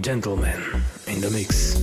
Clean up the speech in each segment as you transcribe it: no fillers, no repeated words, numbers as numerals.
Gentleman in the mix.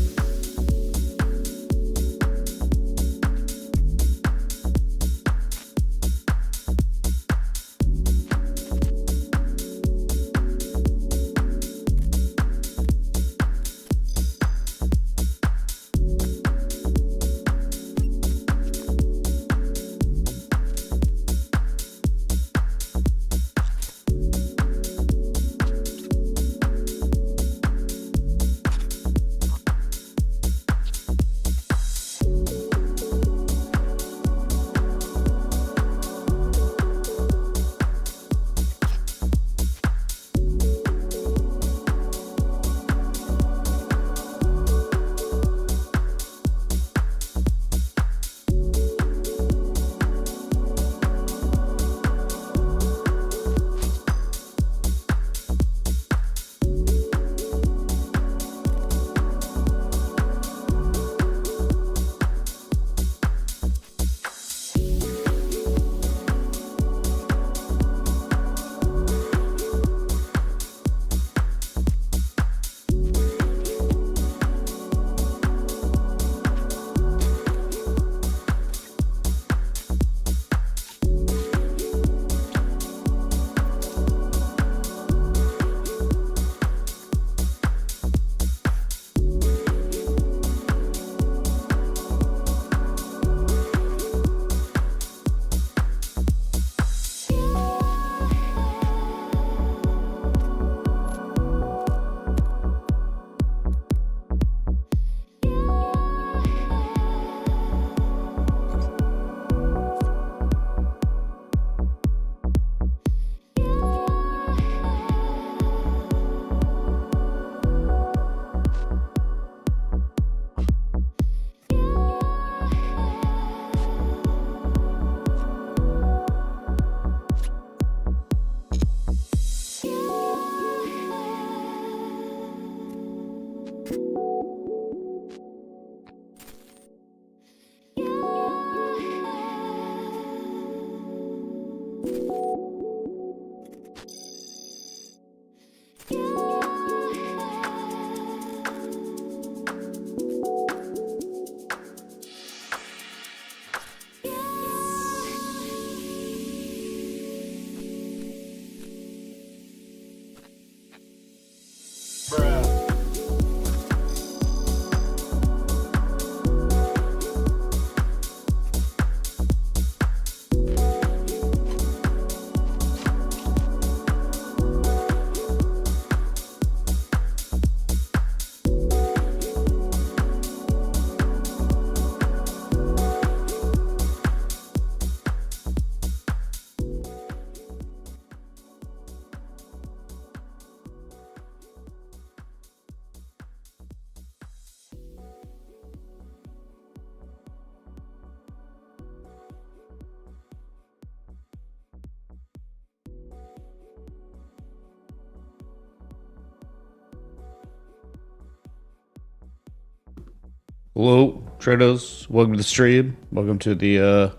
Hello, traders. Welcome to the stream. Welcome to the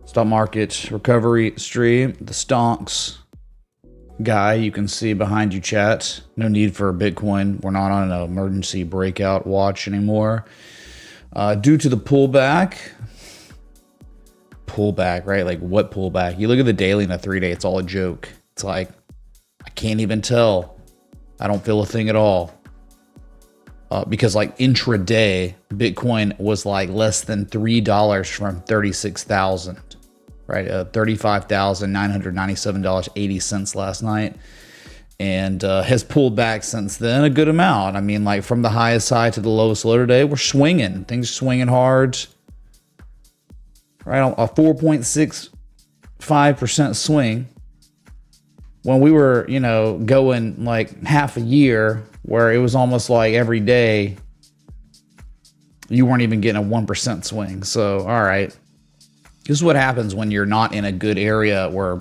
stock market recovery stream. The stonks guy you can see behind you, chat. No need for Bitcoin. We're not on an emergency breakout watch anymore. Due to the pullback, right? Like what pullback? You look at the daily and the 3-day, it's all a joke. It's like, I can't even tell. I don't feel a thing at all. Because like intraday, Bitcoin was like less than $3 from 36,000, right? $35,997.80 last night, and has pulled back since then a good amount. I mean, like from the highest high to the lowest low today, we're swinging. Things are swinging hard, right? A 4.65% swing. When we were, going like half a year where it was almost like every day you weren't even getting a 1% swing. So, all right. This is what happens when you're not in a good area where,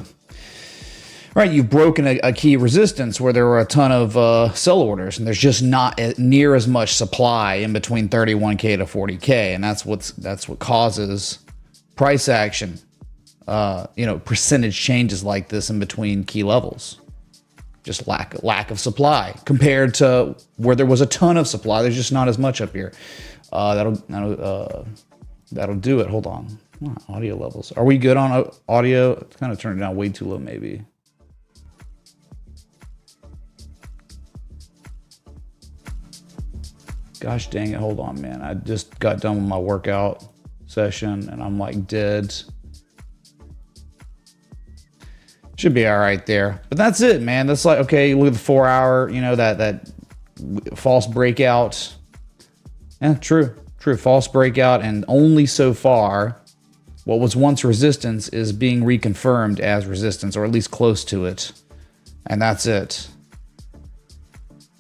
right, you've broken a key resistance where there were a ton of sell orders, and there's just not near as much supply in between 31K to 40K. And that's what causes price action. Percentage changes like this in between key levels. Just lack of supply compared to where there was a ton of supply. There's just not as much up here. That'll do it. Hold on. Audio levels. Are we good on audio? It's kind of turned it down way too low, maybe. Gosh dang it. Hold on, man. I just got done with my workout session and I'm like dead. Should be all right there. But that's it, man. That's like, okay, you look at the 4 hour, you know, that false breakout. Yeah, true. False breakout. And only so far, what was once resistance is being reconfirmed as resistance, or at least close to it. And that's it.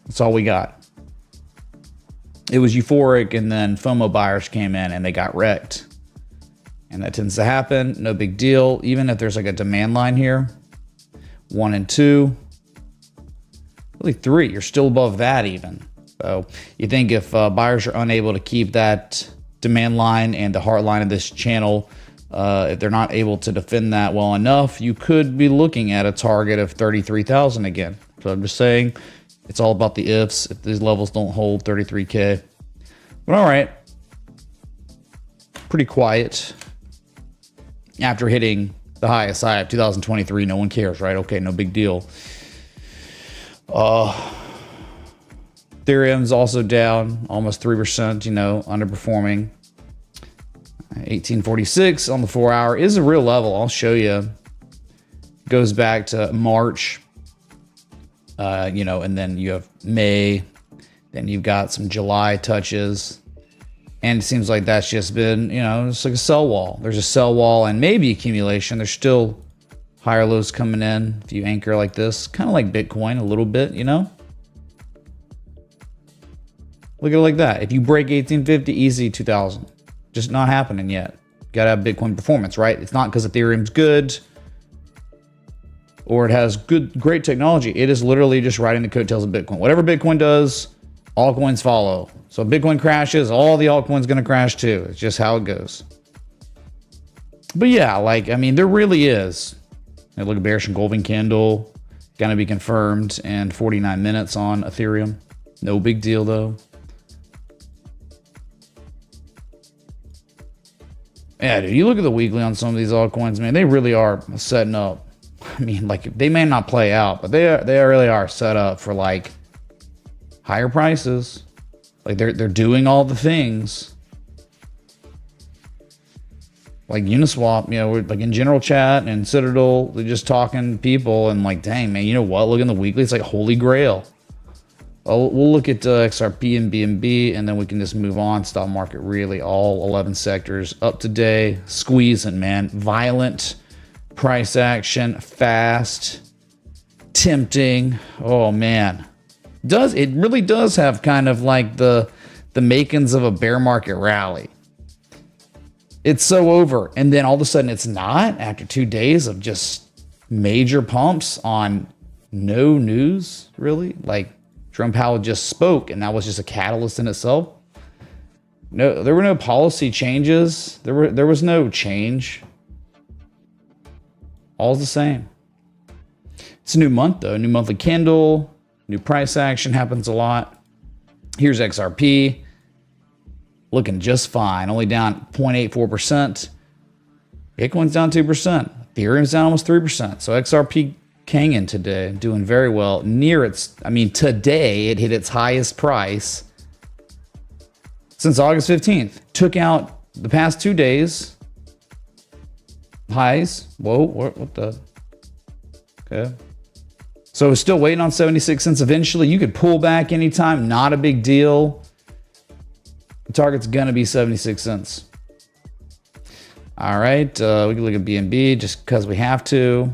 That's all we got. It was euphoric, and then FOMO buyers came in and they got wrecked. And that tends to happen. No big deal. Even if there's like a demand line here, 1 and 2, really 3, you're still above that even. So you think if buyers are unable to keep that demand line and the heart line of this channel, if they're not able to defend that well enough, you could be looking at a target of 33,000 again. So I'm just saying, it's all about the ifs. If these levels don't hold, 33K. But all right, pretty quiet after hitting the highest high of 2023. No one cares, right? Okay, no big deal. Ethereum's also down almost 3%, you know, underperforming. 1846 on the 4 hour is a real level. I'll show you. Goes back to March, you know, and then you have May, then you've got some July touches. And it seems like that's just been, you know, it's like a sell wall. There's a sell wall and maybe accumulation. There's still higher lows coming in if you anchor like this. Kind of like Bitcoin a little bit, you know? Look at it like that. If you break 1850, easy 2000. Just not happening yet. Got to have Bitcoin performance, right? It's not because Ethereum's good or it has great technology. It is literally just riding the coattails of Bitcoin. Whatever Bitcoin does, altcoins follow. So if Bitcoin crashes, all the altcoins going to crash too. It's just how it goes. But yeah, like, I mean, there really is. Hey, look at bearish engulfing candle. Going to be confirmed in 49 minutes on Ethereum. No big deal though. Yeah, dude, you look at the weekly on some of these altcoins, man, they really are setting up. I mean, like, they may not play out, but they really are set up for like higher prices. Like they're doing all the things. Like Uniswap, you know, we're like in general chat and Citadel, they're just talking to people and like, dang, man, you know what? Look in the weekly, it's like holy grail. We'll look at XRP and BNB, and then we can just move on. Stock market, really, all 11 sectors up today, squeezing, man. Violent price action, fast, tempting. Oh man, it really does have kind of like the makings of a bear market rally. It's so over, and then all of a sudden it's not after 2 days of just major pumps on no news, really. Like Jerome Powell just spoke, and that was just a catalyst in itself. No, there were no policy changes. There was no change. All's the same. It's a new month though. New monthly candle, new price action happens a lot. Here's XRP. Looking just fine. Only down 0.84%. Bitcoin's down 2%. Ethereum's down almost 3%. So XRP hanging today, doing very well. Near its, I mean, today it hit its highest price since August 15th. Took out the past 2 days highs. Whoa, what the? Okay. So it's still waiting on 76 cents. Eventually, you could pull back anytime. Not a big deal. The target's gonna be 76 cents. All right, we can look at BNB just because we have to.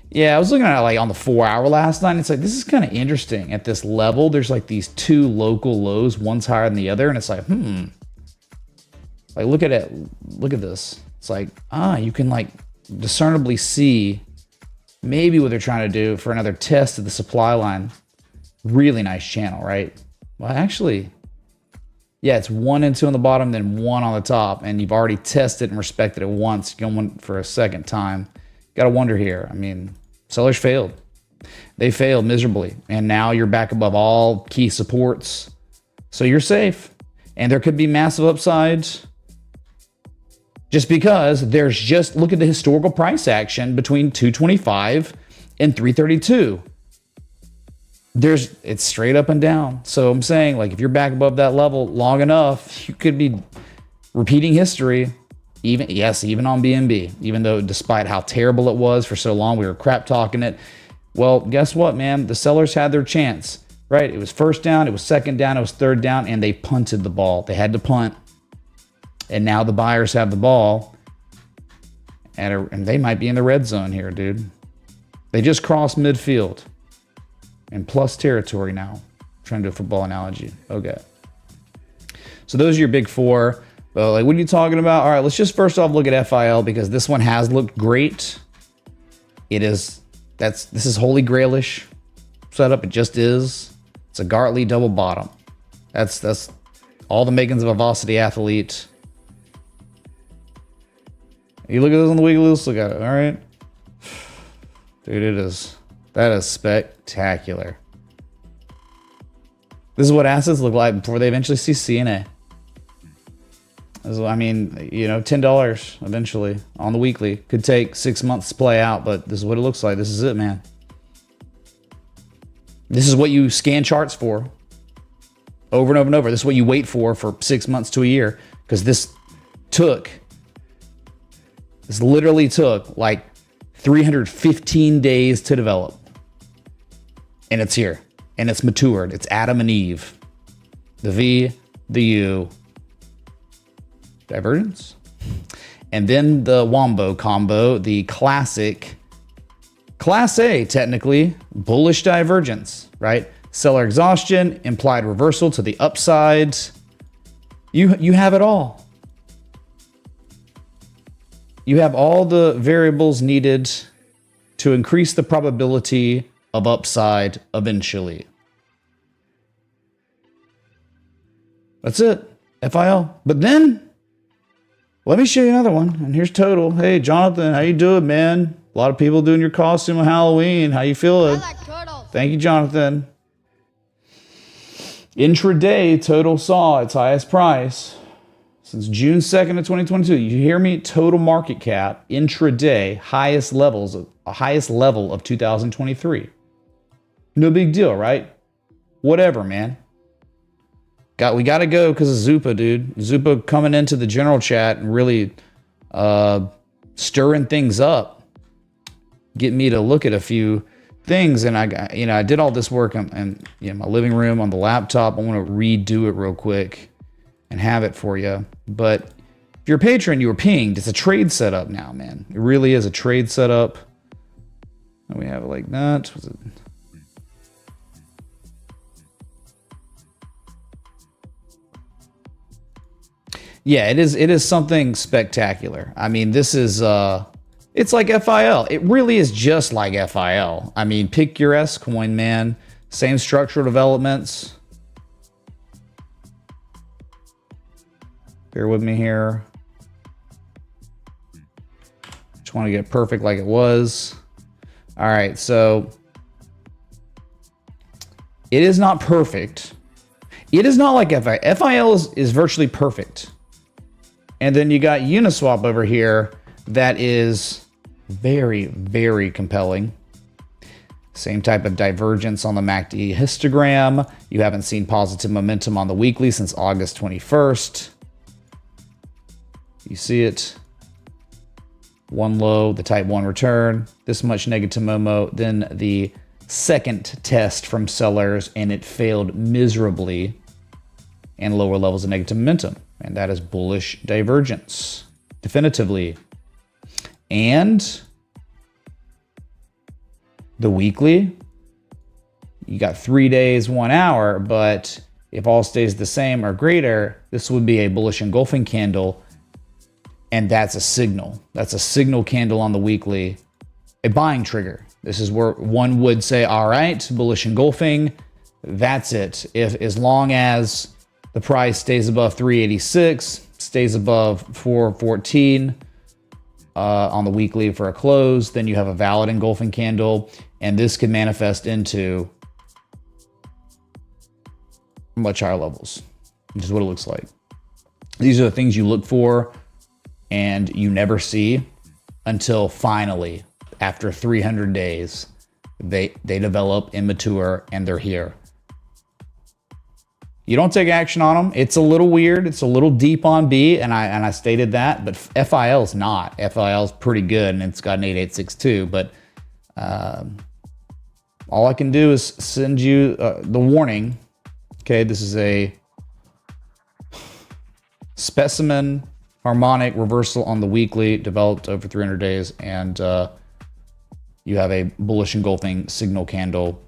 Yeah, I was looking at it like on the 4 hour last night. It's like, this is kind of interesting. At this level, there's like these two local lows, one's higher than the other, and it's like, like look at it, look at this. It's like, you can like discernibly see maybe what they're trying to do for another test of the supply line. Really nice channel, right? Well, actually, yeah, it's 1 and 2 on the bottom, then 1 on the top, and you've already tested and respected it once, going for a second time. Got to wonder here. I mean, sellers failed. They failed miserably. And now you're back above all key supports. So you're safe. And there could be massive upsides just because there's just, look at the historical price action between 225 and 332. It's straight up and down. So I'm saying, like, if you're back above that level long enough, you could be repeating history. Even on BNB, even though despite how terrible it was for so long, we were crap talking it. Well, guess what, man? The sellers had their chance, right? It was first down, it was second down, it was third down, and they punted the ball. They had to punt. And now the buyers have the ball. And they might be in the red zone here, dude. They just crossed midfield. And plus territory now. I'm trying to do a football analogy. Okay. So those are your big four. But like, what are you talking about? All right, let's just first off look at FIL because this one has looked great. This is Holy Grailish setup. It just is. It's a Gartley double bottom. That's all the makings of a Velocity athlete. You look at this on the weekly, let's look at it. All right. Dude, that is spectacular. This is what assets look like before they eventually see CNA. I mean, you know, $10 eventually on the weekly. Could take 6 months to play out, but this is what it looks like. This is it, man. This is what you scan charts for. Over and over and over. This is what you wait for 6 months to a year. Because this literally took like 315 days to develop. And it's here. And it's matured. It's Adam and Eve. The V, the U, divergence. And then the Wombo combo, the classic, Class A, technically, bullish divergence, right? Seller exhaustion, implied reversal to the upside. You have it all. You have all the variables needed to increase the probability of upside eventually. That's it. FIL. But then, let me show you another one. And here's total. Hey, Jonathan, how you doing, man? A lot of people doing your costume on Halloween. How you feeling? I like turtles. Thank you, Jonathan. Intraday, total saw its highest price since June 2nd of 2022. You hear me? Total market cap, intraday, highest level of 2023. No big deal, right? Whatever, man. We got to go because of Zupa, dude. Zupa coming into the general chat and really stirring things up, getting me to look at a few things. And I did all this work in my living room on the laptop. I want to redo it real quick and have it for you. But if you're a patron, you were pinged. It's a trade setup now, man. It really is a trade setup. And we have it like that. Was it? Yeah, it is something spectacular. I mean, this is it's like FIL. It really is just like FIL. I mean, pick your S coin, man. Same structural developments. Bear with me here. Just want to get it perfect like it was. All right, so it is not perfect. It is not like FIL. FIL is virtually perfect. And then you got Uniswap over here that is very, very compelling. Same type of divergence on the MACD histogram. You haven't seen positive momentum on the weekly since August 21st. You see it. One low, the type 1 return, this much negative Momo, then the second test from sellers, and it failed miserably, and lower levels of negative momentum. And that is bullish divergence, definitively. And the weekly, you got 3 days, 1 hour, but if all stays the same or greater, this would be a bullish engulfing candle. And that's a signal. That's a signal candle on the weekly, a buying trigger. This is where one would say, all right, bullish engulfing, that's it. As long as the price stays above 386, stays above 414, on the weekly for a close. Then you have a valid engulfing candle, and this can manifest into much higher levels, which is what it looks like. These are the things you look for and you never see until finally, after 300 days, they develop and mature and they're here. You don't take action on them. It's a little weird. It's a little deep on B, and I stated that, but FIL is not. FIL is pretty good, and it's got an 8862, but all I can do is send you the warning. Okay, this is a specimen harmonic reversal on the weekly, developed over 300 days, and you have a bullish engulfing signal candle,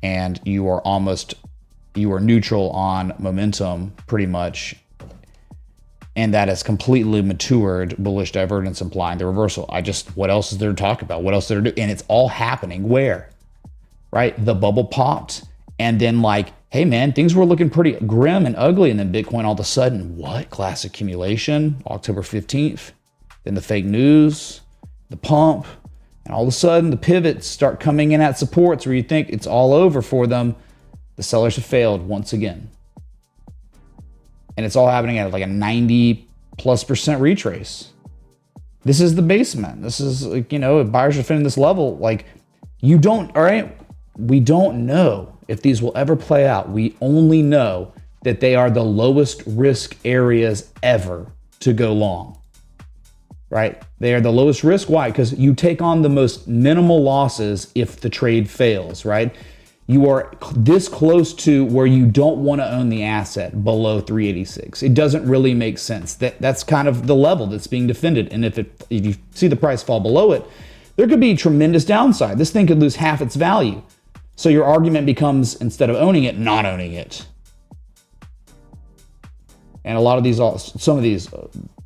and you are neutral on momentum pretty much, and that has completely matured, bullish divergence implying the reversal. What else is there to talk about? What else is there to do? And it's all happening where? Right? The bubble popped, and then like, hey man, things were looking pretty grim and ugly, and then Bitcoin all of a sudden, what? Class accumulation, October 15th, then the fake news, the pump, and all of a sudden the pivots start coming in at supports where you think it's all over for them. The sellers have failed once again. And it's all happening at like a 90+% retrace. This is the basement. This is like, if buyers are defending this level, like we don't know if these will ever play out. We only know that they are the lowest risk areas ever to go long, right? They are the lowest risk. Why? Because you take on the most minimal losses if the trade fails, right? You are this close to where you don't want to own the asset below 386. It doesn't really make sense. That's kind of the level that's being defended. And if you see the price fall below it, there could be tremendous downside. This thing could lose half its value. So your argument becomes, instead of owning it, not owning it. And a lot of these alts, some of these,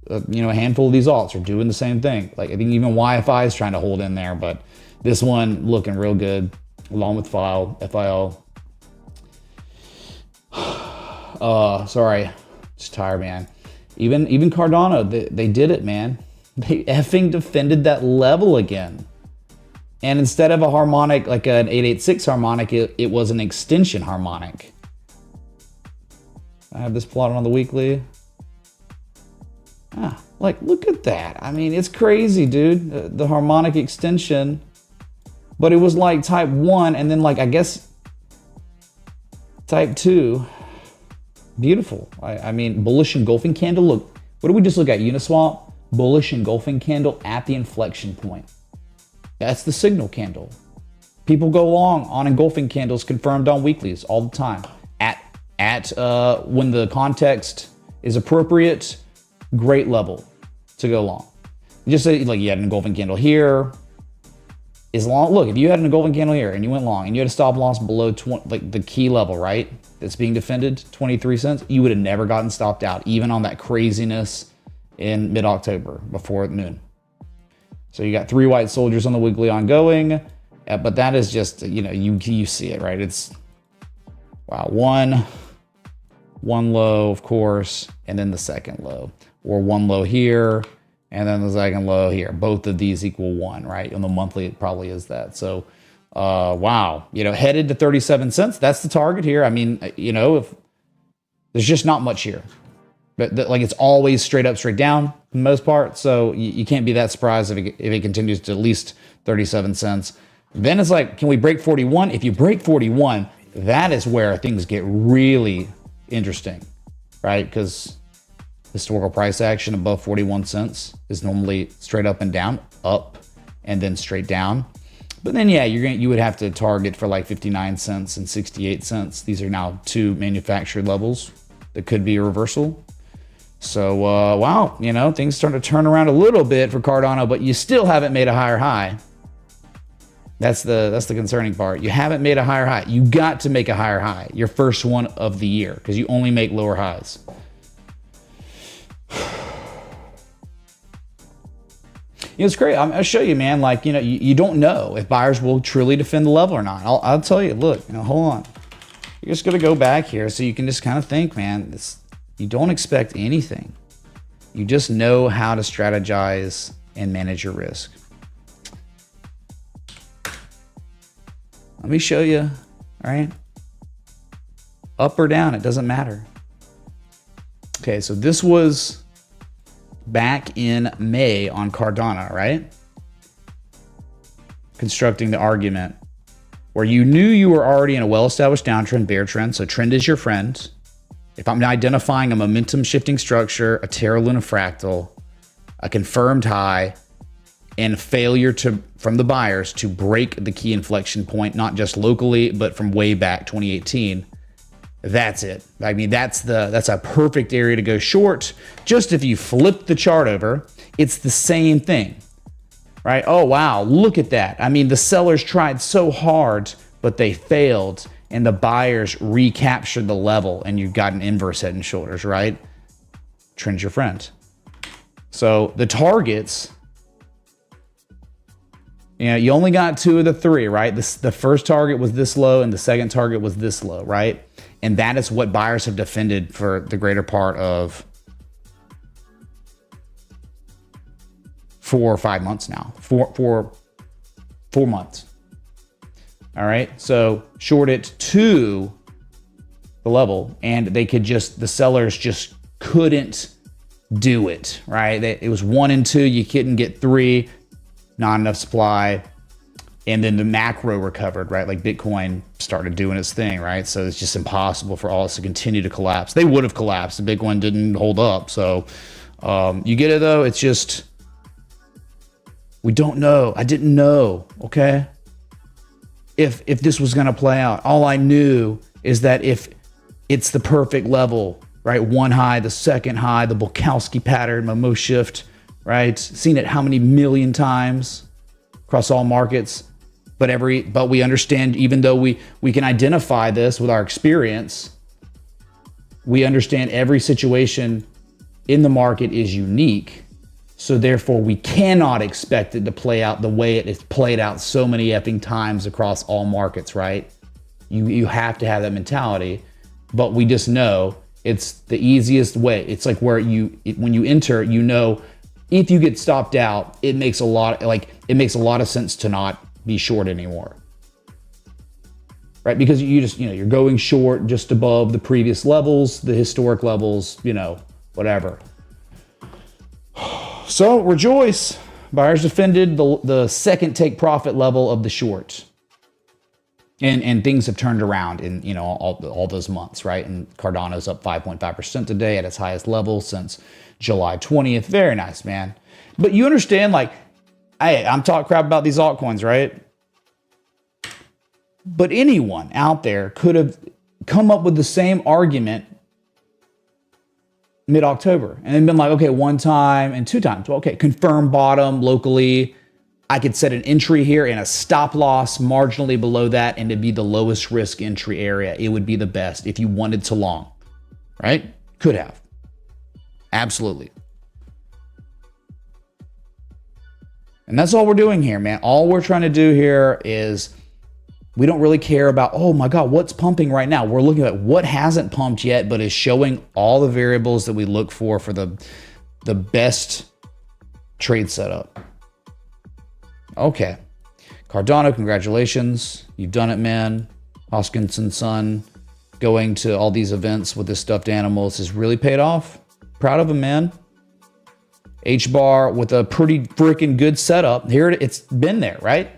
a handful of these alts are doing the same thing. Like I think even YFI is trying to hold in there, but this one looking real good. Along with FIL. Sorry, just tired, man. Even Cardano, they did it, man. They effing defended that level again. And instead of a harmonic, like an 886 harmonic, it was an extension harmonic. I have this plotted on the weekly. Like, look at that. I mean, it's crazy, dude. The harmonic extension. But it was like type 1, and then like, I guess, type 2. Beautiful. I mean, bullish engulfing candle. Look, what did we just look at? Uniswap, bullish engulfing candle at the inflection point. That's the signal candle. People go long on engulfing candles confirmed on weeklies all the time. At when the context is appropriate, great level to go long. Just say like you had an engulfing candle here. Look, if you had an engulfing candle here and you went long and you had a stop loss below 20, like the key level, right? That's being defended, 23 cents, you would have never gotten stopped out, even on that craziness in mid-October before noon. So you got 3 white soldiers on the weekly ongoing, but that is just, you see it, right? It's, wow, one low, of course, and then the second low, or one low here, and then the second low here. Both of these equal 1, right? On the monthly, it probably is that. So, wow, headed to 37 cents. That's the target here. I mean, if there's just not much here, but like it's always straight up, straight down for the most part. So you can't be that surprised if it continues to at least 37 cents. Then it's like, can we break 41? If you break 41, that is where things get really interesting, right? Because historical price action above 41 cents is normally straight up and down, up and then straight down. But then, yeah, you would have to target for like 59 cents and 68 cents. These are now 2 manufactured levels that could be a reversal. So, wow, things starting to turn around a little bit for Cardano, but you still haven't made a higher high. That's the concerning part. You haven't made a higher high. You got to make a higher high, your first one of the year, because you only make lower highs. It's great. I'll show you, man. Like, you don't know if buyers will truly defend the level or not. I'll tell you, look, hold on. You're just going to go back here so you can just kind of think, man, you don't expect anything. You just know how to strategize and manage your risk. Let me show you, all right? Up or down, it doesn't matter. Okay, so this was back in May on Cardano, right? Constructing the argument where you knew you were already in a well-established downtrend, bear trend, so trend is your friend. If I'm identifying a momentum shifting structure, a Terra Luna fractal, a confirmed high, and failure from the buyers to break the key inflection point, not just locally, but from way back 2018, that's it. I mean, that's a perfect area to go short. Just if you flip the chart over, it's the same thing, right? Oh, wow, look at that. I mean, the sellers tried so hard, but they failed, and the buyers recaptured the level, and you've got an inverse head and shoulders, right? Trend's your friend. So the targets, you know, you only got 2 of the 3, right? The first target was this low and the second target was this low, right? And that is what buyers have defended for the greater part of 4 or 5 months now. 4 months. All right. So short it to the level, and the sellers just couldn't do it, right? It was 1 and 2. You couldn't get 3. Not enough supply, and then the macro recovered, right? Like Bitcoin started doing its thing, right? So it's just impossible for all this to continue to collapse. They would have collapsed. The Bitcoin didn't hold up. So you get it though. It's just, we don't know. I didn't know, okay? If this was going to play out, all I knew is that if it's the perfect level, right? One high, the second high, the Bukowski pattern, Momo shift, right? Seen it how many million times across all markets, but we understand, even though we can identify this with our experience, we understand every situation in the market is unique. So therefore we cannot expect it to play out the way it has played out so many effing times across all markets, right? You have to have that mentality, but we just know it's the easiest way. It's like where when you enter, you know, if you get stopped out, it makes a lot of sense to not be short anymore, right? Because you're going short just above the previous levels, the historic levels, whatever. So rejoice, buyers defended the second take profit level of the short, and things have turned around in all those months, right? And Cardano's up 5.5% today at its highest level since July 20th. Very nice, man. But you understand, like, I'm talking crap about these altcoins, right? But anyone out there could have come up with the same argument mid-October and then been like, okay, 1 time and 2 times. Well, okay, confirm bottom locally. I could set an entry here and a stop loss marginally below that, and it'd be the lowest risk entry area. It would be the best if you wanted to long, right? Could have. Absolutely. And that's all we're doing here, man. All we're trying to do here is, we don't really care about, oh my God, what's pumping right now. We're looking at what hasn't pumped yet, but is showing all the variables that we look for the best trade setup. Okay. Cardano, congratulations. You've done it, man. Hoskinson son going to all these events with his stuffed animals has really paid off. Proud of him, man. H-bar with a pretty freaking good setup. Here it's been there, right?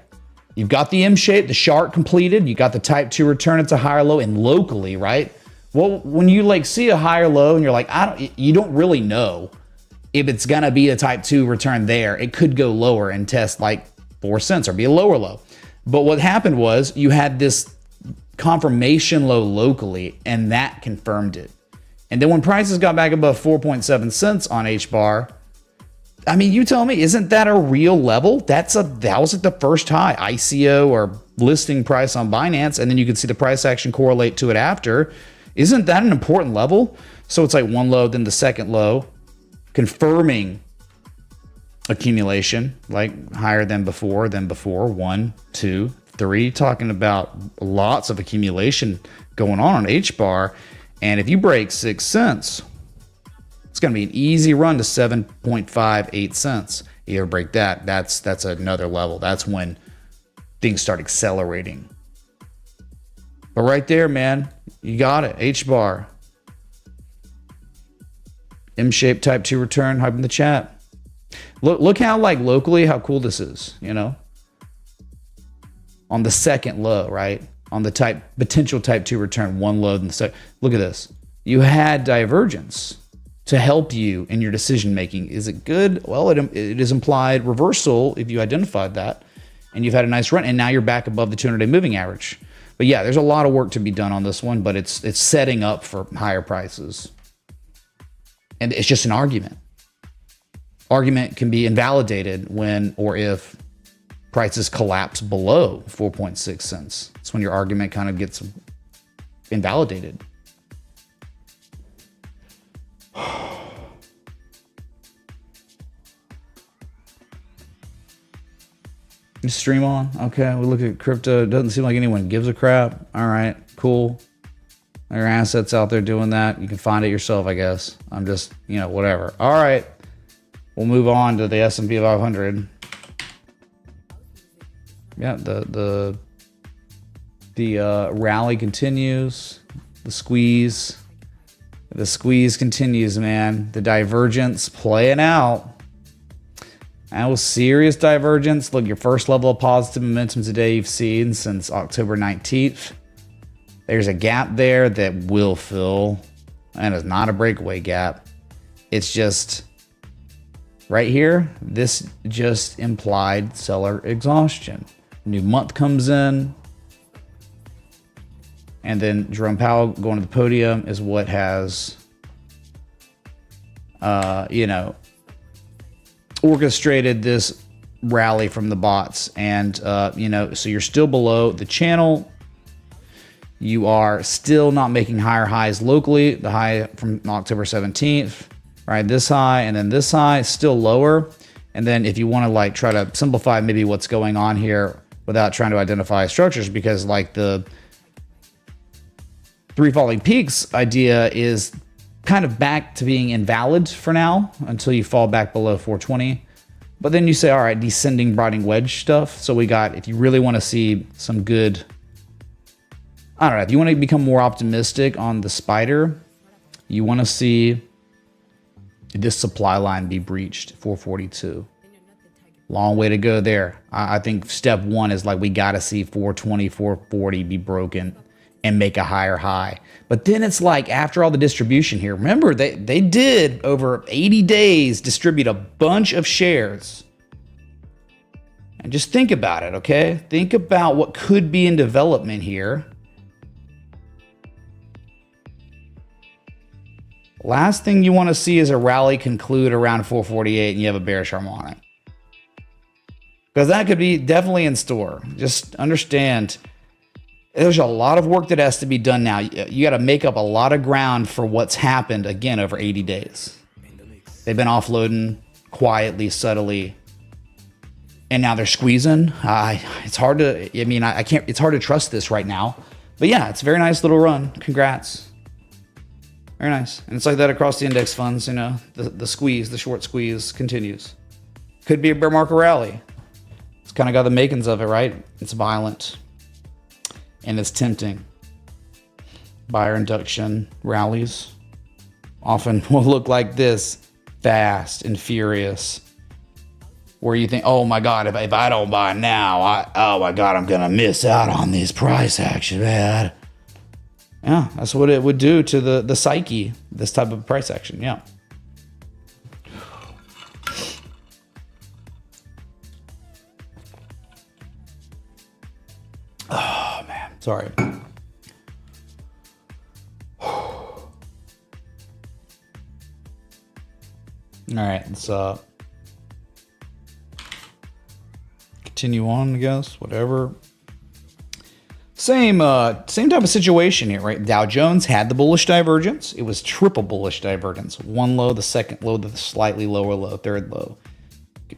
You've got the M shape, the shark completed. You got the type 2 return. It's a higher low, and locally, right? Well, when you see a higher low and you're like, you don't really know if it's gonna be a type 2 return there. It could go lower and test like 4 cents or be a lower low. But what happened was you had this confirmation low locally, and that confirmed it. And then when prices got back above 4.7 cents on H-bar, I mean, you tell me, isn't that a real level? That was at the first high, ICO or listing price on Binance, and then you can see the price action correlate to it after. Isn't that an important level? So it's like one low, then the second low, confirming accumulation, like higher than before, 1, 2, 3, talking about lots of accumulation going on H-bar. And if you break 6 cents, it's going to be an easy run to 7.58 cents. You ever break that, that's another level. That's when things start accelerating. But right there, man, you got it. H bar. M-shaped type 2 return, hype in the chat. Look how like locally how cool this is, you know? On the second low, right? On the potential type 2 return, one low in the second. Look at this. You had divergence to help you in your decision making. Is it good? Well, it is implied reversal if you identified that, and you've had a nice run, and now you're back above the 200-day moving average. But yeah, there's a lot of work to be done on this one, but it's setting up for higher prices. And it's just an argument. Argument can be invalidated when or if prices collapse below 4.6 cents. That's when your argument kind of gets invalidated. You stream on? Okay, we look at crypto. It doesn't seem like anyone gives a crap. All right, cool. There are assets out there doing that. You can find it yourself, I guess. I'm just, whatever. All right. We'll move on to the S&P 500. Yeah, the rally continues. The squeeze continues, man. The divergence playing out. That was serious divergence. Look, your first level of positive momentum today you've seen since October 19th. There's a gap there that will fill, and it's not a breakaway gap. It's just right here. This just implied seller exhaustion. New month comes in, and then Jerome Powell going to the podium is what has, orchestrated this rally from the bots. And, so you're still below the channel. You are still not making higher highs locally. The high from October 17th, right? This high and then this high, still lower. And then if you want to like try to simplify maybe what's going on here without trying to identify structures, because like the three falling peaks idea is kind of back to being invalid for now until you fall back below 420. But then you say, all right, descending broadening wedge stuff. So we got, if you really want to see some good, I don't know, if you want to become more optimistic on the spider, you want to see this supply line be breached, 442. Long way to go there. I think step one is like we got to see 420, 440 be broken and make a higher high. But then it's like after all the distribution here, remember they did over 80 days distribute a bunch of shares. And just think about it, okay? Think about what could be in development here. Last thing you want to see is a rally conclude around 448 and you have a bearish harmonic. Because that could be definitely in store. Just understand, there's a lot of work that has to be done now. You got to make up a lot of ground for what's happened, again, over 80 days. They've been offloading quietly, subtly, and now they're squeezing. It's hard to, I can't, it's hard to trust this right now. But yeah, it's a very nice little run. Congrats. Very nice. And it's like that across the index funds, the squeeze, the short squeeze continues. Could be a bear market rally. It's kind of got the makings of it, right? It's violent and it's tempting. Buyer induction rallies often will look like this, fast and furious, where you think, oh my God, if I don't buy now, oh my God, I'm going to miss out on this price action, man. Yeah, that's what it would do to the psyche, this type of price action. Yeah. Oh, man. Sorry. All right. Let's continue on, I guess. Whatever. Same type of situation here, right? Dow Jones had the bullish divergence. It was triple bullish divergence. One low, the second low, the slightly lower low, third low.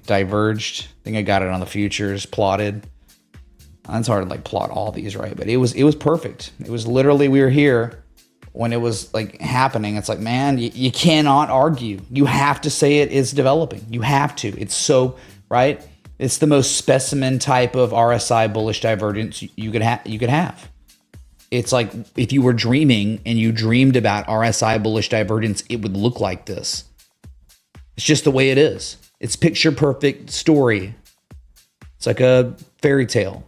Diverged. I think I got it on the futures, plotted. It's hard to like plot all these, right? But it was perfect. It was literally, we were here when it was like happening. It's like, man, you cannot argue. You have to say it is developing. You have to. It's so, right? It's the most specimen type of RSI bullish divergence you could have. It's like if you were dreaming and you dreamed about RSI bullish divergence, it would look like this. It's just the way it is. It's picture perfect story. It's like a fairy tale,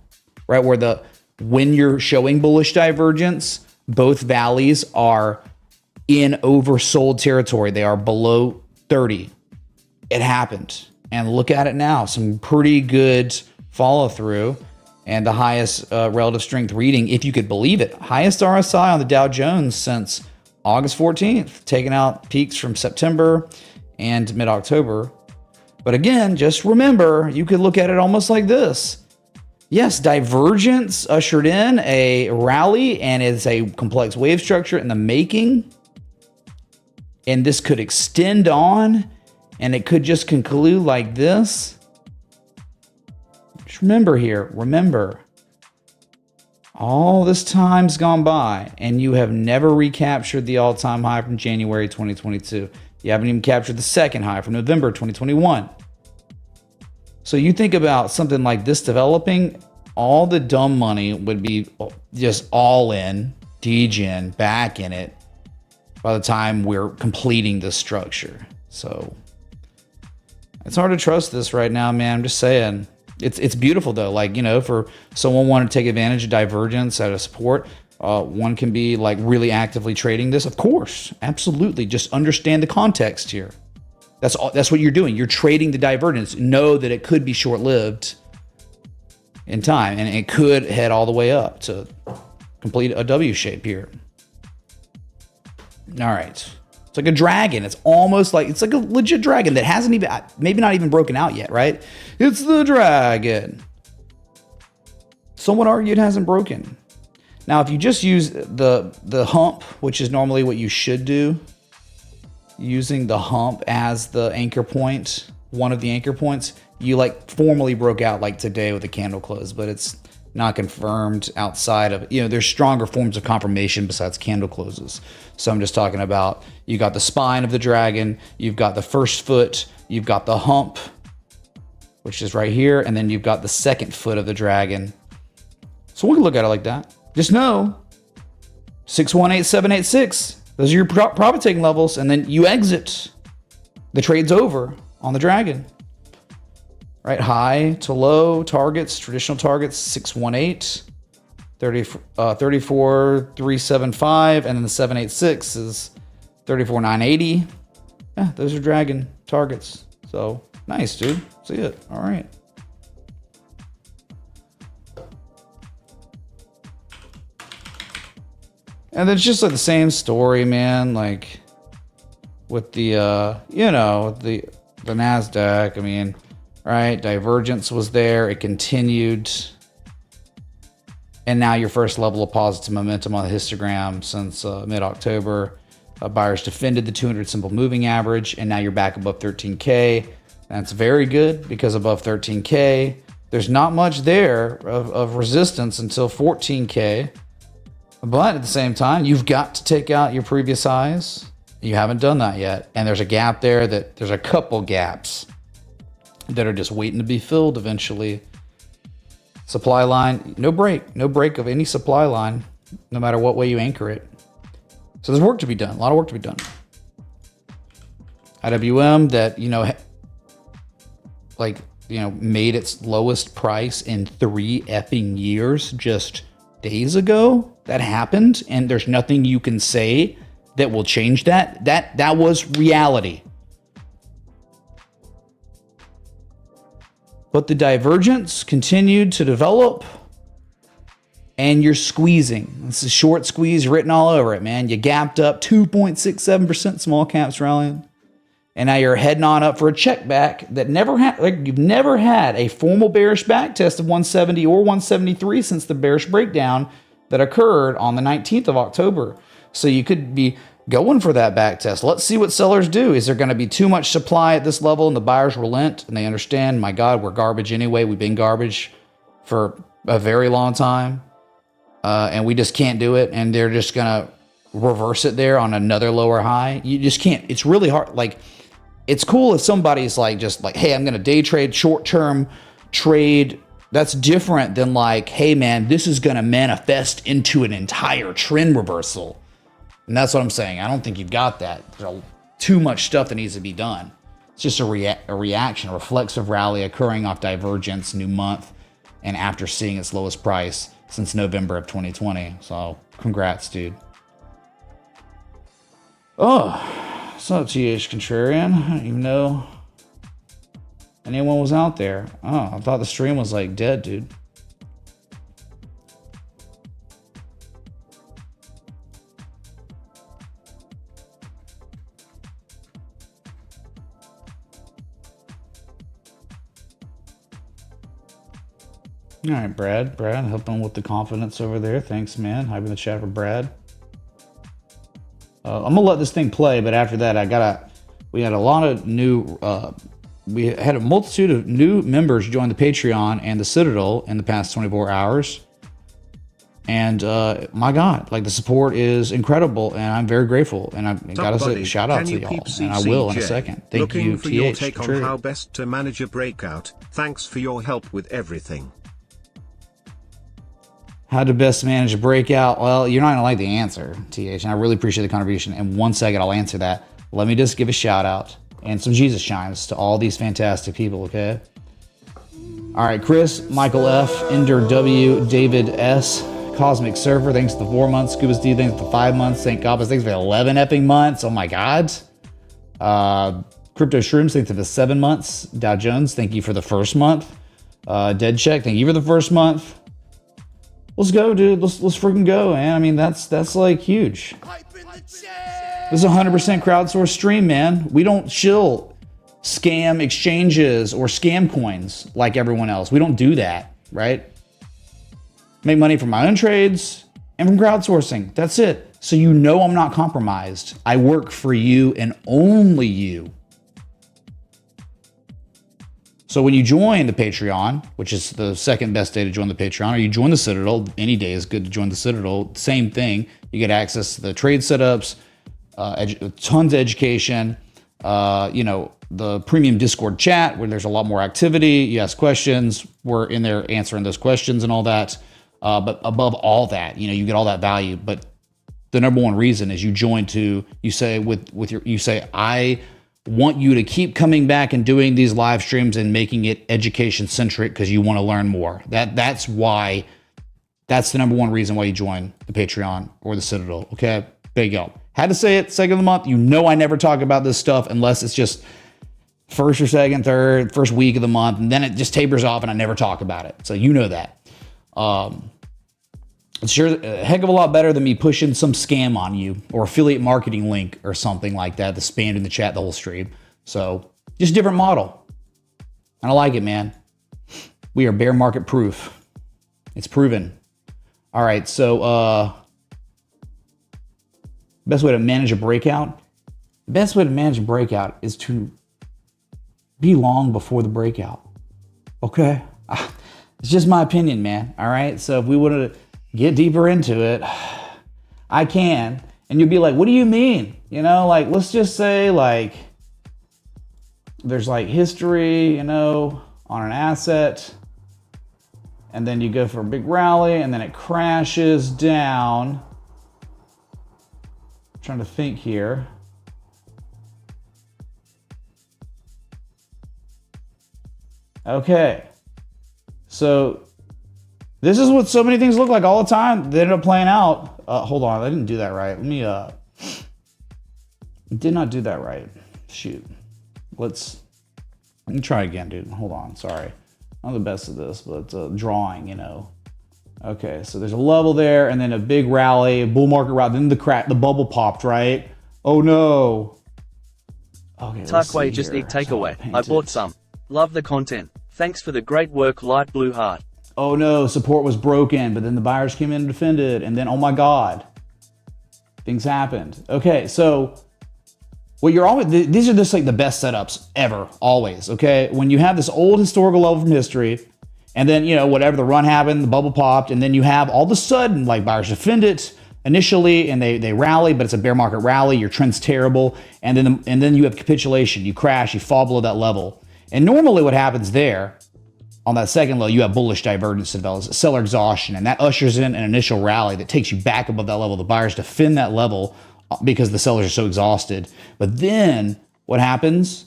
right? Where when you're showing bullish divergence, both valleys are in oversold territory. They are below 30. It happened. And look at it now. Some pretty good follow through. And the highest relative strength reading, if you could believe it, highest RSI on the Dow Jones since August 14th, taking out peaks from September and mid-October. But again, just remember, you could look at it almost like this. Yes, divergence ushered in a rally, and it's a complex wave structure in the making. And this could extend on, and it could just conclude like this. Just remember, all this time's gone by, and you have never recaptured the all-time high from January 2022. You haven't even captured the second high from November 2021. So you think about something like this developing, all the dumb money would be just all in, degen, back in it by the time we're completing this structure. So it's hard to trust this right now, man. I'm just saying. It's beautiful though. Like, for someone wanting to take advantage of divergence at a support, one can be like really actively trading this. Of course, absolutely. Just understand the context here. That's what you're doing. You're trading the divergence. Know that it could be short-lived in time, and it could head all the way up to complete a W shape here. All right. It's like a dragon. It's like a legit dragon that hasn't even, maybe not even broken out yet, right? It's the dragon. Some would argue it hasn't broken. Now, if you just use the hump, which is normally what you should do, using the hump as the anchor point, one of the anchor points, you like formally broke out like today with the candle close, but it's not confirmed outside of, there's stronger forms of confirmation besides candle closes. So I'm just talking about, you got the spine of the dragon, you've got the first foot, you've got the hump, which is right here, and then you've got the second foot of the dragon. So we can look at it like that. Just know 618786. Those are your profit taking levels, and then you exit. The trade's over on the dragon. Right, high to low targets, traditional targets, 618, 34,375, and then the 786 is 34,980. Yeah, those are dragon targets. So nice, dude. See it. All right. And it's just like the same story, man. Like with the, the NASDAQ. I mean, right? Divergence was there. It continued. And now your first level of positive momentum on the histogram since mid-October. Buyers defended the 200 simple moving average, and now you're back above 13K. That's very good because above 13K, there's not much there of resistance until 14K. But at the same time, you've got to take out your previous highs. You haven't done that yet. And there's a gap there there's a couple gaps that are just waiting to be filled eventually. Supply line, no break of any supply line, no matter what way you anchor it. So there's work to be done, a lot of work to be done. IWM that, made its lowest price in 3 effing years just days ago. That happened, and there's nothing you can say that will change that. That was reality. But the divergence continued to develop, and you're squeezing. This is short squeeze written all over it, man. You gapped up 2.67% small caps rallying, and now you're heading on up for a check back that you've never had a formal bearish back test of 170 or 173 since the bearish breakdown that occurred on the 19th of October. So you could be going for that back test. Let's see what sellers do. Is there going to be too much supply at this level and the buyers relent and they understand, my God, we're garbage anyway. We've been garbage for a very long time. And we just can't do it. And they're just going to reverse it there on another lower high. You just can't. It's really hard. Like, it's cool if somebody's like, just like, hey, I'm going to day trade, short-term trade. That's different than like, hey, man, this is going to manifest into an entire trend reversal. And that's what I'm saying. I don't think you've got that. There's too much stuff that needs to be done. It's just a reaction, a reflexive rally occurring off divergence, new month, and after seeing its lowest price since November of 2020. So congrats, dude. Oh, what's up, TH Contrarian? I didn't even know anyone was out there. Oh, I thought the stream was like dead, dude. All right, Brad, helping with the confidence over there. Thanks, man. Hyping the chat for Brad. I'm gonna let this thing play, but after that, we had a lot of new, we had a multitude of new members join the Patreon and the Citadel in the past 24 hours. And my God, like, the support is incredible, and I'm very grateful. And I've got to say shout out to y'all, and I will in a second. Thank you, for your take on how best to manage a breakout. Thanks for your help with everything. How to best manage a breakout? Well, you're not going to like the answer, TH, and I really appreciate the contribution. In 1 second, I'll answer that. Let me just give a shout out and some Jesus chimes to all these fantastic people, okay? All right, Chris, Michael F, Ender W, David S, Cosmic Surfer, thanks for the 4 months. Scuba Steve, thanks for the 5 months. St. Gobbas, thanks for the 11 epping months. Oh my God. Crypto Shrooms, thanks for the 7 months. Dow Jones, thank you for the first month. Dead Check, thank you for the first month. Let's go, dude. Let's freaking go, man. I mean, that's like huge. This is a 100% crowdsourced stream, man. We don't chill scam exchanges or scam coins like everyone else. We don't do that, right? Make money from my own trades and from crowdsourcing. That's it. So you know I'm not compromised. I work for you and only you. So when you join the Patreon, which is the second best day to join the Patreon, or you join the Citadel, any day is good to join the Citadel, same thing. You get access to the trade setups, tons of education, the premium Discord chat where there's a lot more activity. You ask questions, we're in there answering those questions and all that. But above all that, you get all that value. But the number one reason is you join you say, I want you to keep coming back and doing these live streams and making it education centric because you want to learn more. That's the number one reason why you join the Patreon or the Citadel. Okay, there you go. Had to say it, second of the month. I never talk about this stuff unless it's just first or second, third, first week of the month, and then it just tapers off and I never talk about it. So you know that. It's sure a heck of a lot better than me pushing some scam on you or affiliate marketing link or something like that that's spammed in the chat the whole stream. So just a different model. And I like it, man. We are bear market proof. It's proven. All right, so best way to manage a breakout? The best way to manage a breakout is to be long before the breakout. Okay? It's just my opinion, man. All right? So if we want to get deeper into it, I can. And you'll be like, what do you mean? Let's just say there's history, on an asset, and then you go for a big rally and then it crashes down. I'm trying to think here. Okay. So this is what so many things look like all the time. They end up playing out. Hold on, I didn't do that right. Did not do that right. Shoot. Let me try again, dude. Hold on, sorry. I'm the best at this, but drawing, Okay, so there's a level there, and then a big rally, a bull market rally, then the bubble popped, right? Oh no. Okay, Tarkway just eat takeaway. I bought some. Love the content. Thanks for the great work, light blue heart. Oh no, support was broken, but then the buyers came in and defended, and then, oh my God, things happened. Okay, so these are just like the best setups ever, always, okay? When you have this old historical level from history, and then, whatever, the run happened, the bubble popped, and then you have all of a sudden, buyers defend it, initially and they rally, but it's a bear market rally. Your trend's terrible, and then you have capitulation. You crash. You fall below that level. And normally, what happens there on that second low, you have bullish divergence develops, seller exhaustion, and that ushers in an initial rally that takes you back above that level. The buyers defend that level because the sellers are so exhausted. But then what happens?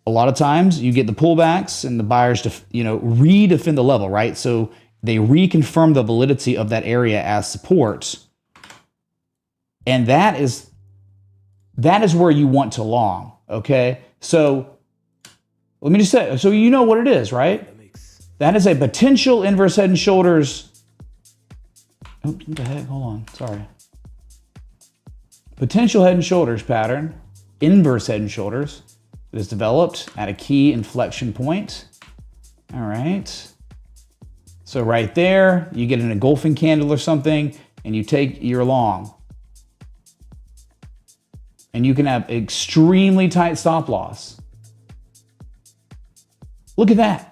A lot of times you get the pullbacks and the buyers redefend the level, right? So they reconfirm the validity of that area as support. And that is where you want to long, okay? So let me just say, so you know what it is, right? That is a potential inverse head and shoulders. Oh, what the heck? Hold on, sorry. Potential head and shoulders pattern, inverse head and shoulders, that is developed at a key inflection point. All right. So right there, you get an engulfing candle or something, and you take your long. And you can have extremely tight stop loss. Look at that.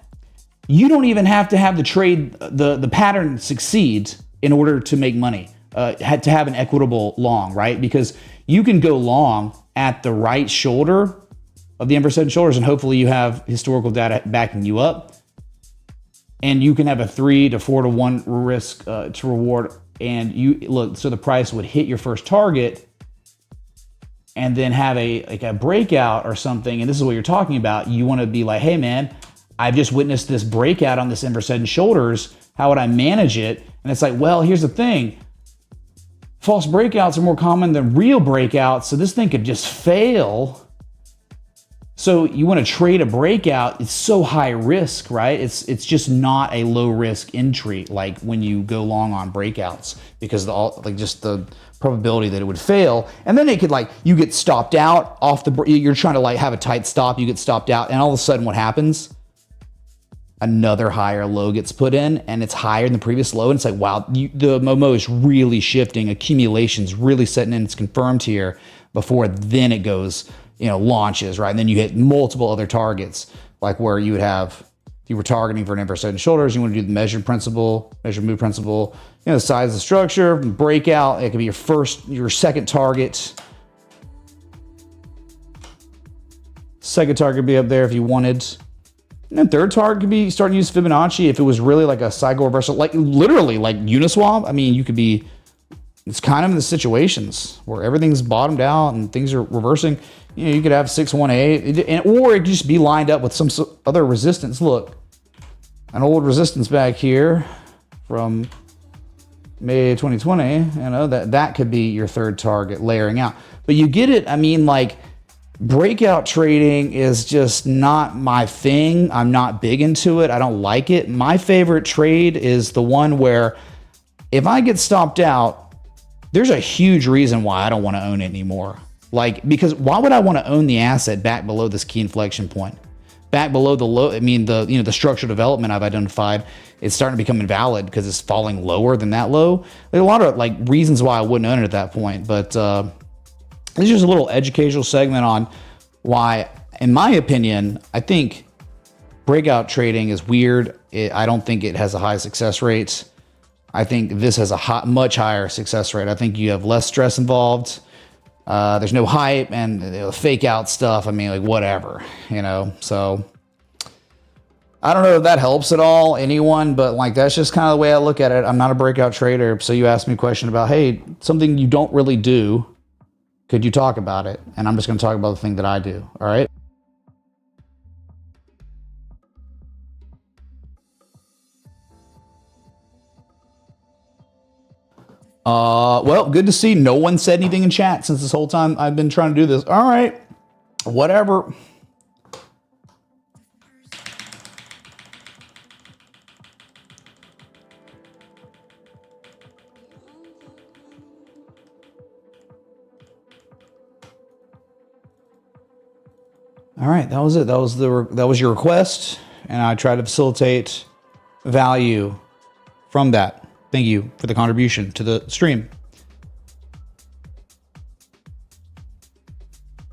You don't even have to have the trade, the pattern succeed in order to make money, to have an equitable long, right? Because you can go long at the right shoulder of the inverse head and shoulders, and hopefully you have historical data backing you up. And you can have a 3 to 4 to 1 risk to reward. And you look, so the price would hit your first target and then have a breakout or something. And this is what you're talking about. You want to be like, hey man, I've just witnessed this breakout on this inverse head and shoulders. How would I manage it? And it's like, well, here's the thing. False breakouts are more common than real breakouts. So this thing could just fail. So you want to trade a breakout. It's so high risk, right? It's just not a low risk entry like when you go long on breakouts, because just the probability that it would fail. And then it could, like, you get stopped out off you're trying to like have a tight stop, you get stopped out, and all of a sudden what happens? Another higher low gets put in, and it's higher than the previous low, and it's like, wow, the Momo is really shifting, accumulation's really setting in, it's confirmed here before then it goes, launches, right? And then you hit multiple other targets, like where you would have, if you were targeting for an inverse head and shoulders, you want to do the measured move principle, the size of the structure, breakout, it could be your second target. Second target would be up there if you wanted. And then third target could be starting to use Fibonacci if it was really like a cycle reversal, like literally like Uniswap. I mean, it's kind of in the situations where everything's bottomed out and things are reversing. You could have 618, or it could just be lined up with some other resistance. Look, an old resistance back here from May 2020, that could be your third target layering out. But you get it. I mean, like, breakout trading is just not my thing. I'm not big into it. I don't like it. My favorite trade is the one where if I get stopped out, there's a huge reason why I don't want to own it anymore. Because why would I want to own the asset back below this key inflection point? Back below the low, I mean, the structural development I've identified, it's starting to become invalid because it's falling lower than that low. There are a lot of reasons why I wouldn't own it at that point, but this is just a little educational segment on why, in my opinion, I think breakout trading is weird. I don't think it has a high success rate. I think this has a much higher success rate. I think you have less stress involved. There's no hype and fake out stuff. I mean, whatever, so I don't know if that helps at all anyone, but that's just kind of the way I look at it. I'm not a breakout trader. So you asked me a question about, hey, something you don't really do. Could you talk about it? And I'm just going to talk about the thing that I do. All right. Well, good to see no one said anything in chat since this whole time I've been trying to do this. All right, whatever. All right, that was it. That was your request, and I tried to facilitate value from that. Thank you for the contribution to the stream.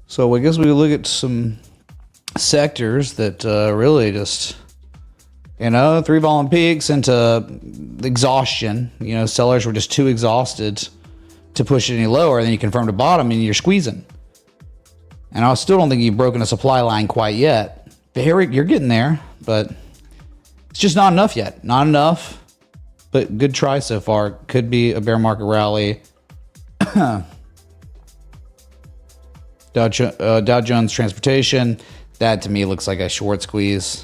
So I guess we look at some sectors that really just, three volume peaks into exhaustion. Sellers were just too exhausted to push it any lower, and then you confirm the bottom and you're squeezing. And I still don't think you've broken a supply line quite yet. But you're getting there, but it's just not enough yet. Not enough, but good try so far. Could be a bear market rally. Dow Jones Transportation, that to me looks like a short squeeze.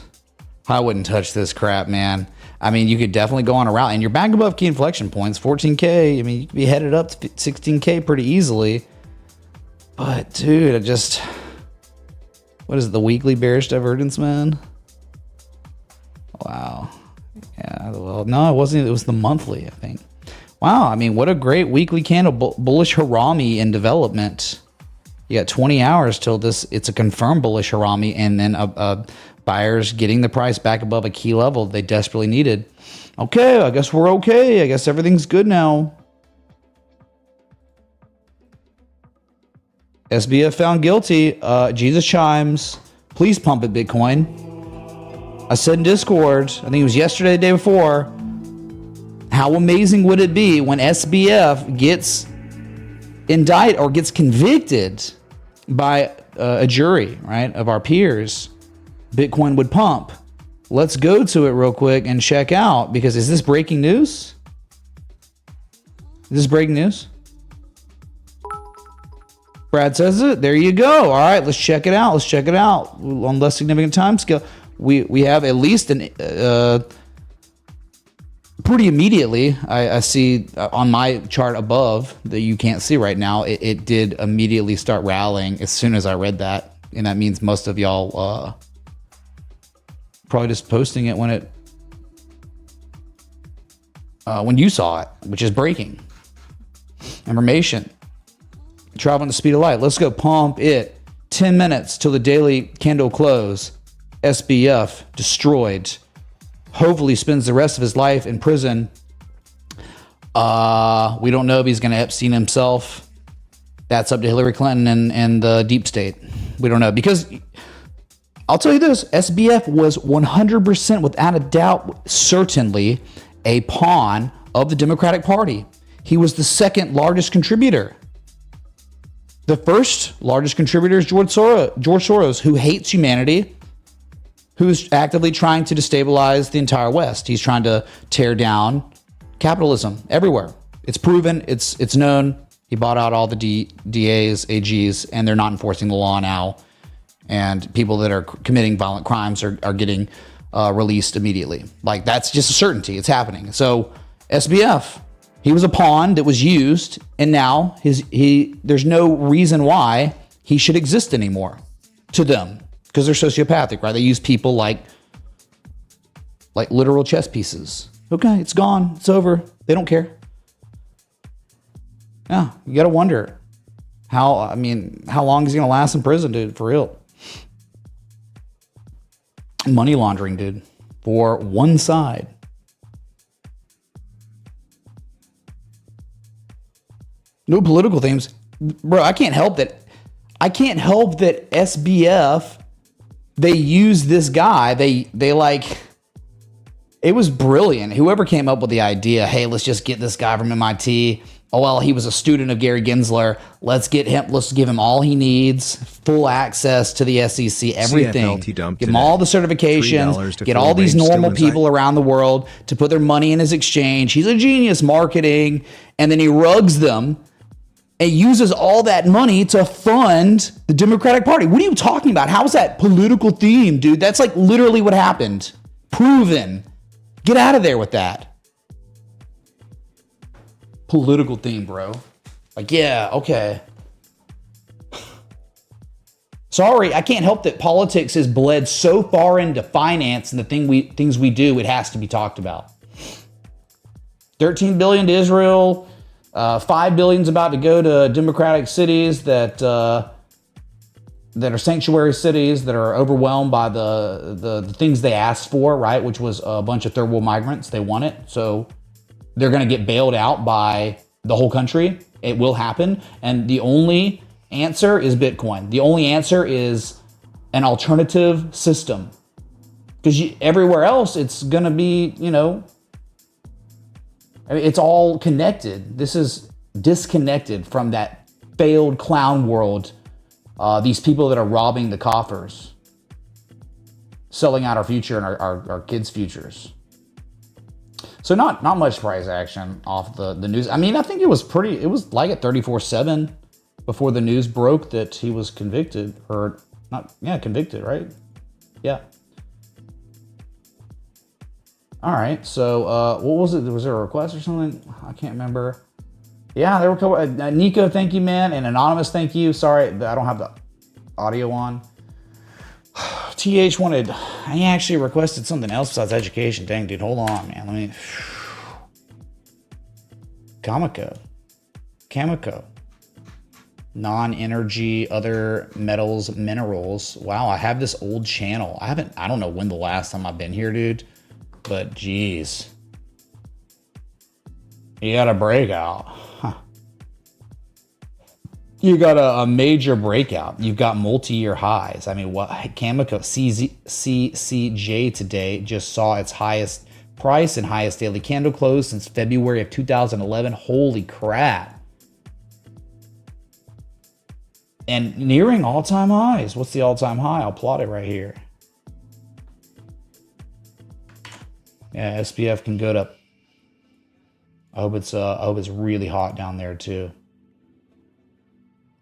I wouldn't touch this crap, man. I mean, you could definitely go on a rally, and you're back above key inflection points, 14K. I mean, you could be headed up to 16K pretty easily. But, dude, what is it, the weekly bearish divergence, man? Wow. Yeah, well, no, it wasn't. It was the monthly, I think. Wow, I mean, what a great weekly candle. Bullish harami in development. You got 20 hours till it's a confirmed bullish harami, and then buyers getting the price back above a key level they desperately needed. Okay, I guess we're okay. I guess everything's good now. SBF found guilty. Jesus chimes. Please pump it, Bitcoin. I said in Discord, I think it was yesterday, the day before, how amazing would it be when SBF gets indicted or gets convicted by a jury, right, of our peers? Bitcoin would pump. Let's go to it real quick and check out, because is this breaking news? Is this breaking news? Brad says it. There you go. All right, let's check it out. Let's check it out on less significant time scale. We have at least an pretty immediately. I see on my chart above that you can't see right now. It did immediately start rallying as soon as I read that, and that means most of y'all probably just posting it when you saw it, which is breaking information. Traveling the speed of light. Let's go pump it. 10 minutes till the daily candle close. SBF destroyed. Hopefully spends the rest of his life in prison. We don't know if he's going to Epstein himself. That's up to Hillary Clinton and the deep state. We don't know, because I'll tell you this, SBF was 100% without a doubt, certainly a pawn of the Democratic Party. He was the second largest contributor. The first largest contributor is George Soros, who hates humanity, who's actively trying to destabilize the entire West. He's trying to tear down capitalism everywhere. It's proven, it's known. He bought out all the DAs, AGs, and they're not enforcing the law now. And people that are committing violent crimes are getting released immediately. Like, that's just a certainty. It's happening. So SBF, he was a pawn that was used, and now there's no reason why he should exist anymore to them, because they're sociopathic, right? They use people like literal chess pieces. Okay, it's gone. It's over. They don't care. Yeah, you got to wonder how long is he going to last in prison, dude, for real? Money laundering, dude, for one side. No political themes. Bro, I can't help that SBF, they use this guy. They like, it was brilliant. Whoever came up with the idea, hey, let's just get this guy from MIT. Oh, well, he was a student of Gary Gensler. Let's give him all he needs, full access to the SEC, everything. Give him all the certifications, get all these normal people around the world to put their money in his exchange. He's a genius marketing. And then he rugs them and uses all that money to fund the Democratic Party. What are you talking about? How is that political theme, dude? That's like literally what happened. Proven. Get out of there with that. Political theme, bro. Like, yeah, okay. Sorry, I can't help that politics has bled so far into finance and the things we do, it has to be talked about. 13 billion to Israel, 5 billion is about to go to democratic cities that are sanctuary cities that are overwhelmed by the things they asked for, right? Which was a bunch of third world migrants. They want it. So they're going to get bailed out by the whole country. It will happen. And the only answer is Bitcoin. The only answer is an alternative system. Because everywhere else, it's going to be, it's all connected. This is disconnected from that failed clown world. These people that are robbing the coffers, selling out our future and our kids' futures. So not much price action off the news. I mean, I think it was like at 34.7 before the news broke that he was convicted, or not, yeah, convicted, right? Yeah. All right, so what was it? Was there a request or something? I can't remember. Yeah, there were a couple. Nico, thank you, man. And Anonymous, thank you. Sorry, I don't have the audio on. TH wanted, he actually requested something else besides education. Dang, dude, hold on, man. Let me. Kamiko. Non-energy, other metals, minerals. Wow, I have this old channel. I don't know when the last time I've been here, dude. But geez. You got a breakout. Huh. You got a major breakout. You've got multi-year highs. I mean, what? Kamiko CCJ today just saw its highest price and highest daily candle close since February of 2011. Holy crap. And nearing all-time highs. What's the all-time high? I'll plot it right here. Yeah, SPF can go to. I hope it's really hot down there too.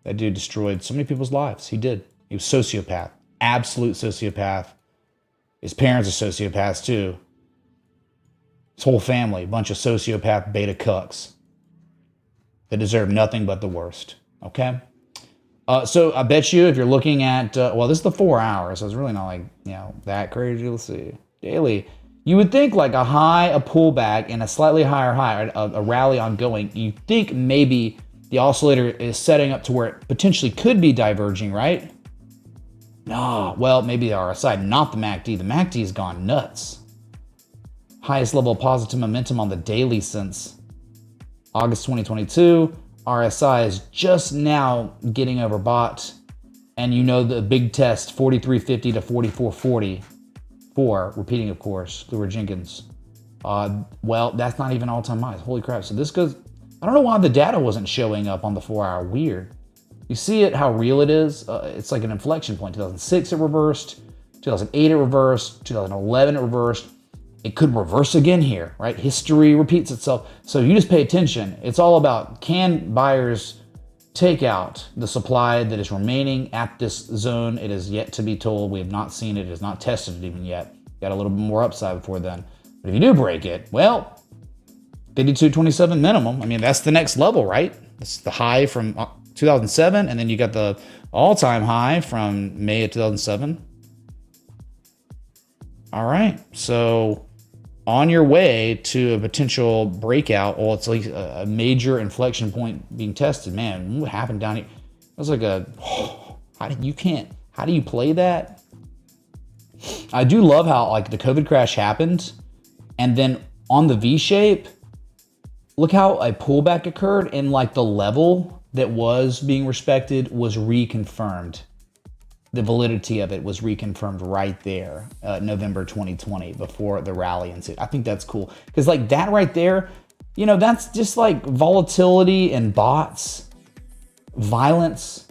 That dude destroyed so many people's lives. He did. He was sociopath. Absolute sociopath. His parents are sociopaths too. His whole family, a bunch of sociopath beta cucks that deserve nothing but the worst. Okay? So I bet you if you're looking at, well, this is the 4 hours, so it's really not like, that crazy. Let's see. Daily. You would think like a high, a pullback, and a slightly higher high, a rally ongoing. You think maybe the oscillator is setting up to where it potentially could be diverging, right? No, well, maybe the RSI, not the MACD. The MACD has gone nuts. Highest level of positive momentum on the daily since August 2022. RSI is just now getting overbought. And the big test, 4350 to 4440. Repeating, of course, Leroy Jenkins. Well, that's not even all-time highs. Holy crap. So this goes, I don't know why the data wasn't showing up on the 4 hour. Weird. You see it, how real it is? It's like an inflection point. 2006 it reversed. 2008 it reversed. 2011 it reversed. It could reverse again here, right? History repeats itself. So you just pay attention. It's all about, can buyers take out the supply that is remaining at this zone? It is yet to be told. We have not seen it. It is not tested even yet. Got a little bit more upside before then. But if you do break it, well, 52.27 minimum. I mean, that's the next level, right? That's the high from 2007. And then you got the all-time high from May of 2007. All right. So on your way to a potential breakout, well, it's like a major inflection point being tested. Man, what happened down here? It was like how do you play that? I do love how like the COVID crash happened, and then on the V shape, look how a pullback occurred, and like the level that was being respected was reconfirmed. The validity of it was reconfirmed right there, November 2020, before the rally ensued. I think that's cool because like that right there, that's just like volatility and bots, violence.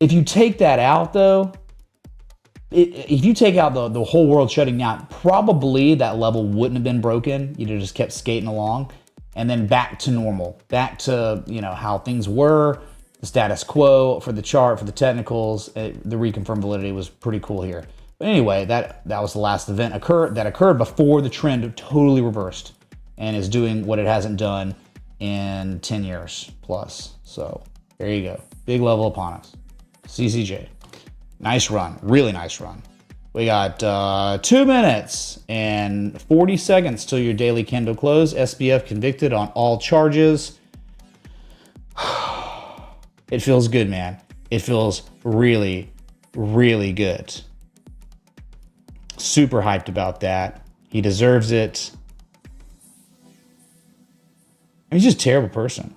If you take that out though, if you take out the whole world shutting down, probably that level wouldn't have been broken. You'd have just kept skating along and then back to normal, back to, how things were. The status quo for the chart, for the technicals, the reconfirmed validity was pretty cool here. But anyway, that was the last event that occurred before the trend totally reversed and is doing what it hasn't done in 10 years plus. So there you go. Big level upon us. CCJ. Nice run. Really nice run. We got 2 minutes and 40 seconds till your daily candle close. SBF convicted on all charges. It feels good, man. It feels really, really good. Super hyped about that. He deserves it. He's just a terrible person.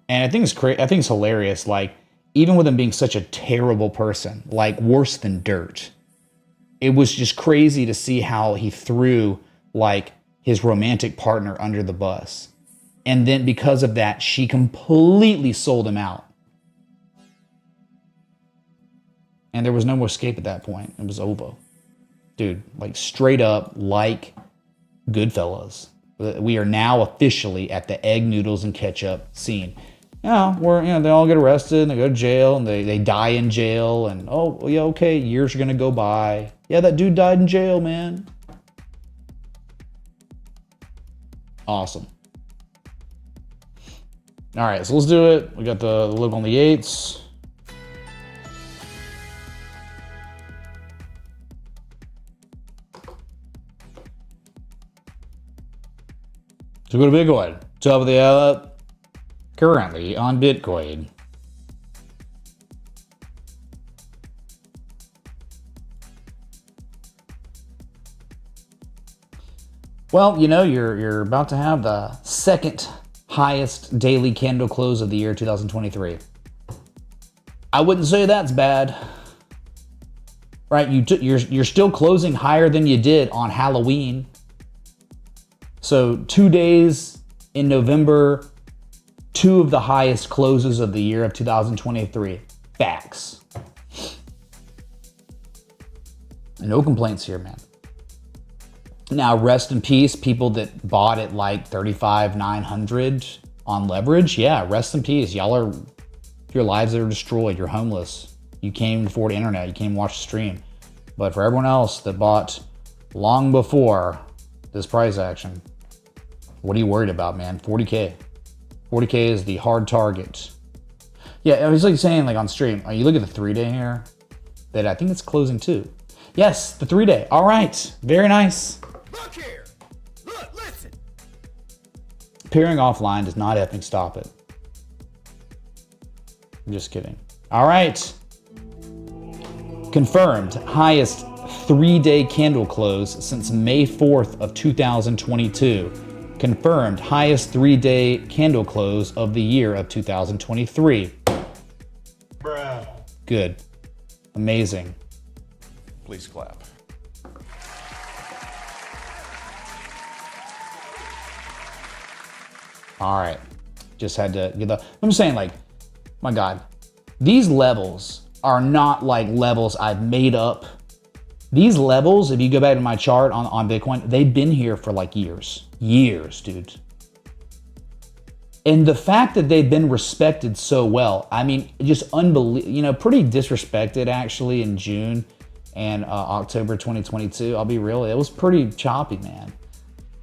And I think it's hilarious. Like, even with him being such a terrible person, like worse than dirt, it was just crazy to see how he threw like his romantic partner under the bus. And then because of that, she completely sold him out. And there was no more escape at that point. It was over. Dude, like straight up, like Goodfellas. We are now officially at the egg noodles and ketchup scene. They all get arrested and they go to jail and they die in jail and oh yeah, okay, years are gonna go by. Yeah, that dude died in jail, man. Awesome. All right, so let's do it. We got the live on the 8s. So go to Bitcoin. Top of the hour. Currently on Bitcoin. Well, you're about to have the second highest daily candle close of the year 2023. I wouldn't say that's bad. Right? You're still closing higher than you did on Halloween. So 2 days in November, 2 of the highest closes of the year of 2023. Facts. No complaints here, man. Now, rest in peace, people that bought at like 35,900 on leverage. Yeah, rest in peace. Your lives are destroyed. You're homeless. You can't even afford the internet. You can't even watch the stream. But for everyone else that bought long before this price action, what are you worried about, man? 40K. 40K is the hard target. Yeah, I was like saying like on stream, you look at the 3-day here, that I think it's closing too. Yes, the 3-day. All right, very nice. Look here. Look, listen. Appearing offline does not effing stop it. I'm just kidding. All right. Confirmed highest 3-day candle close since May 4th of 2022. Confirmed highest 3-day candle close of the year of 2023. Bruh. Good. Amazing. Please clap. All right. Just had to get the... I'm saying, like, my God, these levels are not like levels I've made up. These levels, if you go back to my chart on Bitcoin, they've been here for like years. Years, dude. And the fact that they've been respected so well, I mean, just unbelievable, pretty disrespected actually in June and October 2022. I'll be real, it was pretty choppy, man.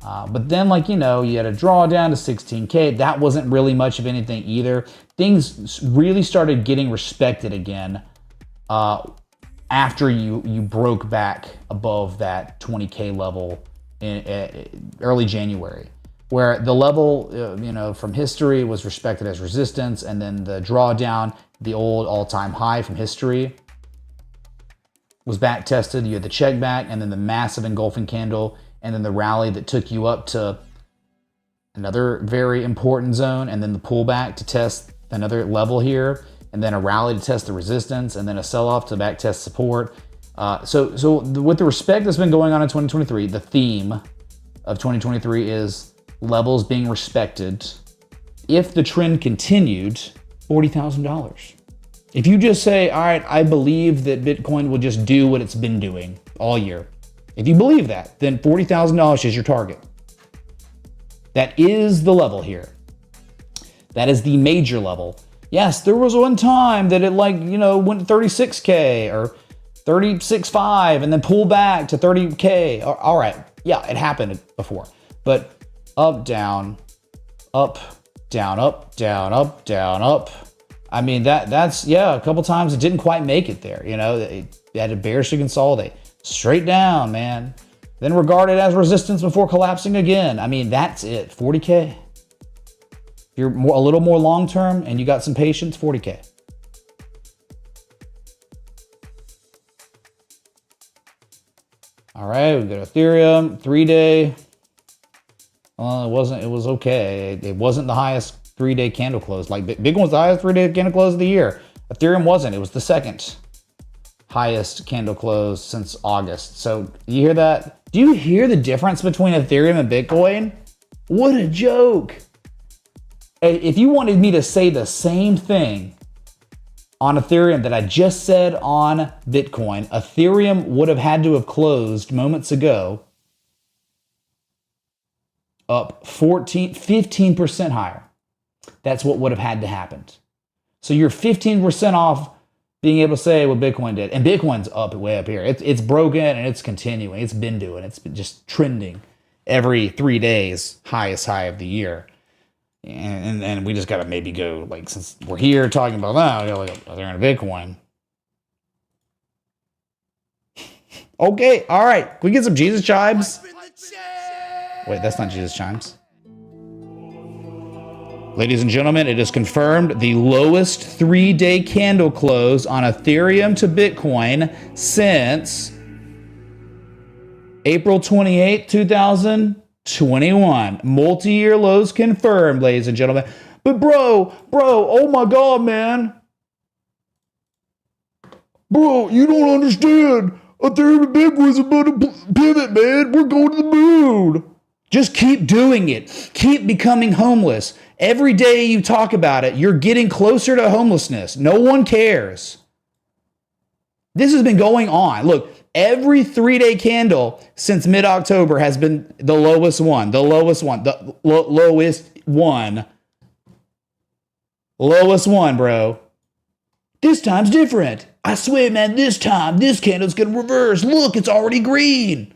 But then, like, you had a drawdown to 16K. That wasn't really much of anything either. Things really started getting respected again after you broke back above that 20K level in early January, where the level, from history was respected as resistance, and then the drawdown, the old all-time high from history, was back tested. You had the check back, and then the massive engulfing candle, and then the rally that took you up to another very important zone, and then the pullback to test another level here, and then a rally to test the resistance, and then a sell-off to back test support. So with the respect that's been going on in 2023, the theme of 2023 is levels being respected. If the trend continued, $40,000. If you just say, all right, I believe that Bitcoin will just do what it's been doing all year. If you believe that, then $40,000 is your target. That is the level here. That is the major level. Yes, there was one time that it went to 36K or 36.5 and then pulled back to 30K. All right. Yeah, it happened before. But up, down, up, down, up, down, up, down, up. I mean, that's a couple times it didn't quite make it there. It had to barely consolidate. Straight down, man. Then regarded as resistance before collapsing again. I mean, that's it. 40K. If you're a little more long-term and you got some patience, 40K. All right, we got Ethereum, 3-day. It was okay. It wasn't the highest 3-day candle close. Like Bitcoin was the highest 3-day candle close of the year. Ethereum wasn't. It was the second highest candle close since August. So you hear that? Do you hear the difference between Ethereum and Bitcoin? What a joke. If you wanted me to say the same thing on Ethereum that I just said on Bitcoin, Ethereum would have had to have closed moments ago up 15% higher. That's what would have had to happen. So you're 15% off being able to say what Bitcoin did. And Bitcoin's up, way up here. It's broken and it's continuing. It's been doing. It's been just trending every 3 days, highest high of the year. And we just got to maybe go, like, since we're here talking about that, they're in Bitcoin. Okay, all right. Can we get some Jesus chimes? Wait, that's not Jesus chimes. Ladies and gentlemen, it is confirmed the lowest 3-day candle close on Ethereum to Bitcoin since April 28, 2021. Multi-year lows confirmed, ladies and gentlemen. But bro, oh my God, man. Bro, you don't understand. Ethereum to Bitcoin's about to pivot, man. We're going to the moon. Just keep doing it. Keep becoming homeless. Every day you talk about it, you're getting closer to homelessness. No one cares. This has been going on. Look, every 3-day candle since mid-October has been the lowest one. The lowest one. The lowest one. Lowest one, bro. This time's different. I swear, man, this time, this candle's going to reverse. Look, it's already green.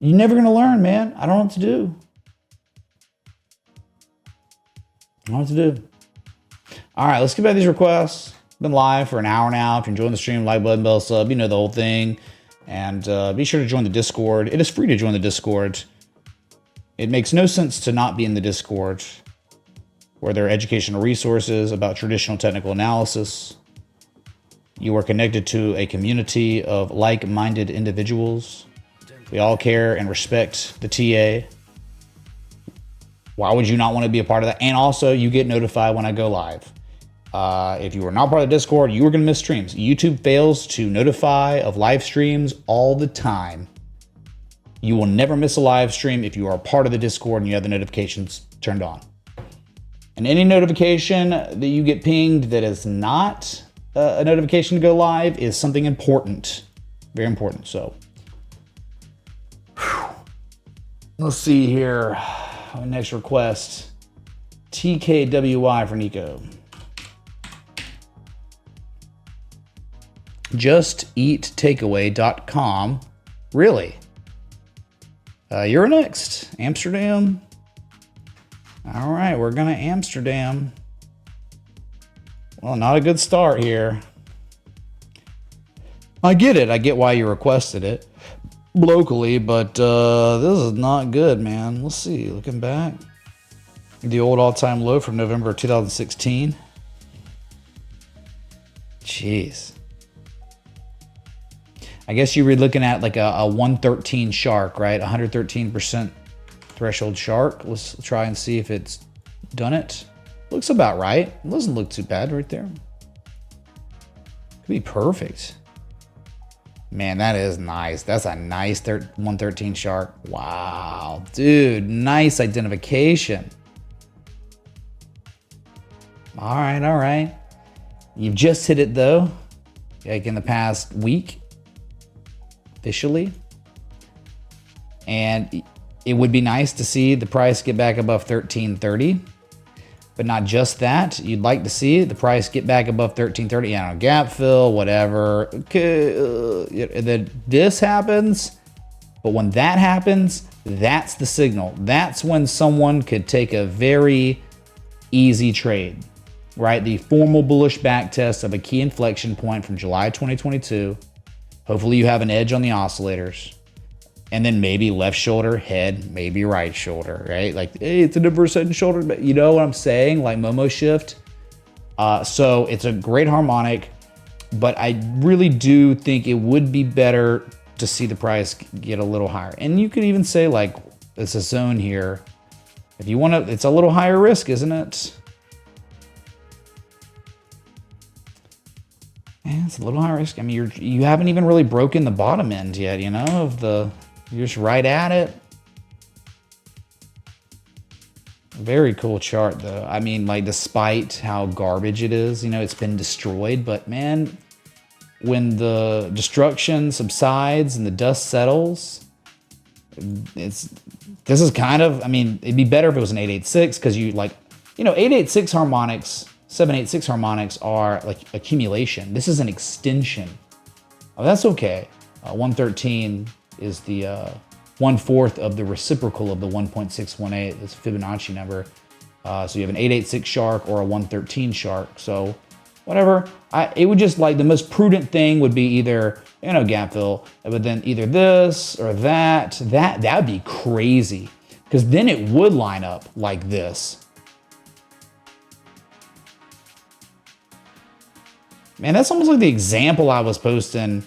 You're never going to learn, man. I don't know what to do. I don't know what to do. All right, let's get back to these requests. Been live for an hour now. If you're enjoying the stream, like button, bell, sub, you know the whole thing. And be sure to join the Discord. It is free to join the Discord. It makes no sense to not be in the Discord, where there are educational resources about traditional technical analysis. You are connected to a community of like-minded individuals. We all care and respect the TA. Why would you not want to be a part of that? And also, you get notified when I go live. If you are not part of the Discord, you are going to miss streams. YouTube fails to notify of live streams all the time. You will never miss a live stream if you are a part of the Discord and you have the notifications turned on. And any notification that you get pinged that is not a notification to go live is something important. Very important. So, let's see here. Next request. TKWI for Nico. JustEatTakeaway.com. Really? You're next. Amsterdam. All right, we're going to Amsterdam. Well, not a good start here. I get it. I get why you requested it locally, but this is not good, man. Let's see. Looking back. The old all-time low from November 2016. Jeez. I guess you were looking at like a 113 shark, right? 113% threshold shark. Let's try and see if it's done it. Looks about right. It doesn't look too bad right there. Could be perfect. Man, that is nice. That's a nice 113 shark. Wow. Dude, nice identification. All right, all right. You've just hit it though, like in the past week. Officially. And it would be nice to see the price get back above 1330, but not just that. You'd like to see the price get back above 1330. Yeah, know, gap fill, whatever. Okay, then this happens, but when that happens, that's the signal. That's when someone could take a very easy trade, right? The formal bullish back test of a key inflection point from July 2022. Hopefully you have an edge on the oscillators. And then maybe left shoulder, head, maybe right shoulder, right? Like, hey, it's an inverse head and shoulder, but you know what I'm saying? Like Momo shift. So it's a great harmonic, but I really do think it would be better to see the price get a little higher. And you could even say like, it's a zone here. If you want to, it's a little higher risk, isn't it? Yeah, it's a little high risk. I mean, you haven't even really broken the bottom end yet, you know, you're just right at it. Very cool chart, though. I mean, like, despite how garbage it is, you know, it's been destroyed. But, man, when the destruction subsides and the dust settles, this is kind of, I mean, it'd be better if it was an 886 because you, like, you know, 886 harmonics, 786 harmonics are, like, accumulation. This is an extension. Oh, that's okay. 113 is the... 1/4 of the reciprocal of the 1.618, this Fibonacci number. So you have an 886 shark or a 113 shark. So whatever. It would just, like, the most prudent thing would be either, you know, gap fill, but then either this or that. That'd be crazy because then it would line up like this. Man, that's almost like the example I was posting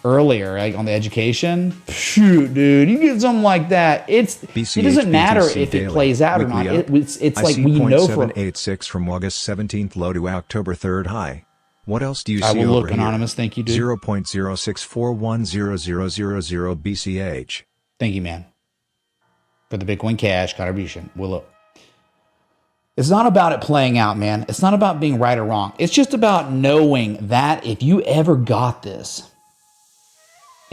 earlier, like on the education. Shoot, dude, you get something like that. It doesn't matter if it plays out or not. It's like we know for 786 from August 17th low to October 3rd high. What else do you see? I will look, here? Anonymous. Thank you, dude. 0.0641000 BCH. Thank you, man, for the Bitcoin Cash contribution. We'll look. It's not about it playing out, man. It's not about being right or wrong. It's just about knowing that if you ever got this,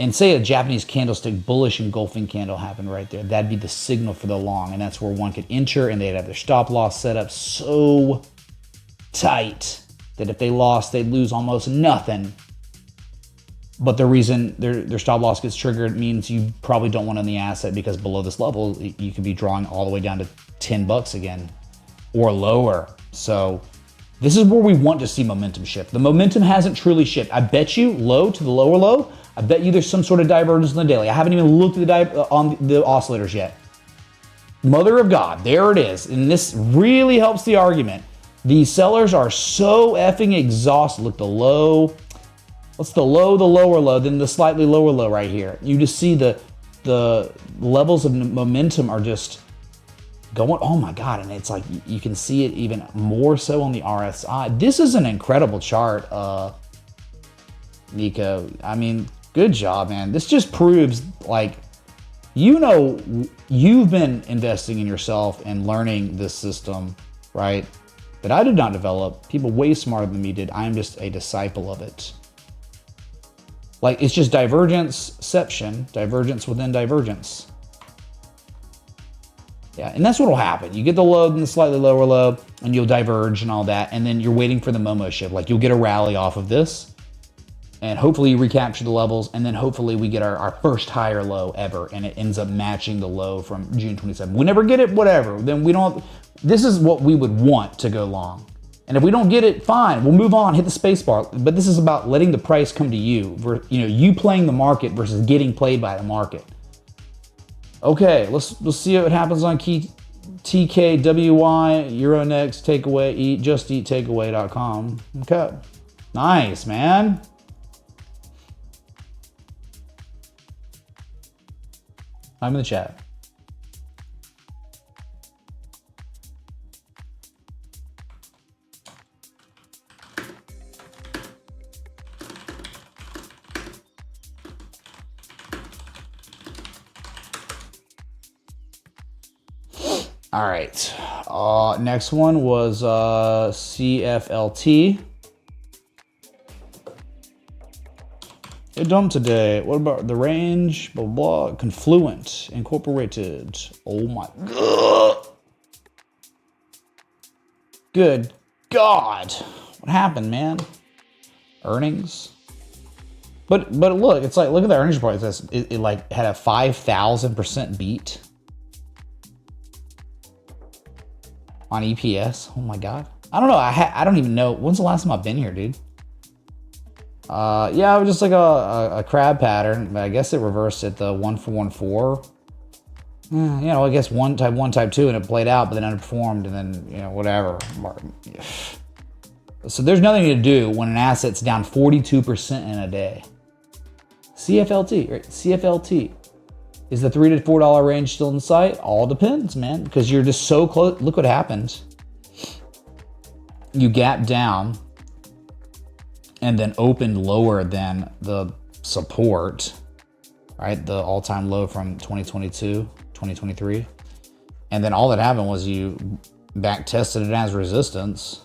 and say a Japanese candlestick bullish engulfing candle happened right there, that'd be the signal for the long, and that's where one could enter, and they'd have their stop loss set up so tight that if they lost, they'd lose almost nothing. But the reason their stop loss gets triggered means you probably don't want to own the asset because below this level, you could be drawing all the way down to $10 again or lower. So this is where we want to see momentum shift. The momentum hasn't truly shifted. I bet you low to the lower low, I bet you there's some sort of divergence in the daily. I haven't even looked at on the oscillators yet. Mother of God, there it is. And this really helps the argument. These sellers are so effing exhausted. Look, the low. What's the low, the lower low, then the slightly lower low right here. You just see the levels of momentum are just going, oh my God. And it's like, you can see it even more so on the RSI. This is an incredible chart, Nico. I mean, good job, man. This just proves, like, you know, you've been investing in yourself and learning this system, right? That I did not develop. People way smarter than me did. I am just a disciple of it. Like, it's just divergenceception, divergence within divergence. Yeah, and that's what will happen. You get the low and the slightly lower low, and you'll diverge and all that, and then you're waiting for the Momo shift. Like, you'll get a rally off of this, and hopefully you recapture the levels, and then hopefully we get our first higher low ever, and it ends up matching the low from June 27th. We never get it, whatever. Then we don't. This is what we would want to go long. And if we don't get it, fine, we'll move on, hit the space bar. But this is about letting the price come to you. You know, you playing the market versus getting played by the market. Okay, let's see what happens on TKWY, Euronext, takeaway, justeattakeaway.com. Okay, nice, man. I'm in the chat. All right. Next one was CFLT. It dumped today. What about the range? Blah, blah, blah. Confluent Incorporated. Oh my God. Good God. What happened, man? Earnings. But look, it's like, look at the earnings report. It like had a 5,000% beat on EPS. Oh my God. I don't know. I don't even know. When's the last time I've been here, dude? Yeah, it was just like a crab pattern, but I guess it reversed at the 1-4-1-4. You know, I guess type 1, type 2, and it played out, but then underperformed, and then, you know, whatever. So there's nothing to do when an asset's down 42% in a day. CFLT, right? CFLT. Is the $3 to $4 range still in sight? All depends, man, because you're just so close. Look what happens. You gap down, and then opened lower than the support, right? The all-time low from 2022, 2023. And then all that happened was you back tested it as resistance.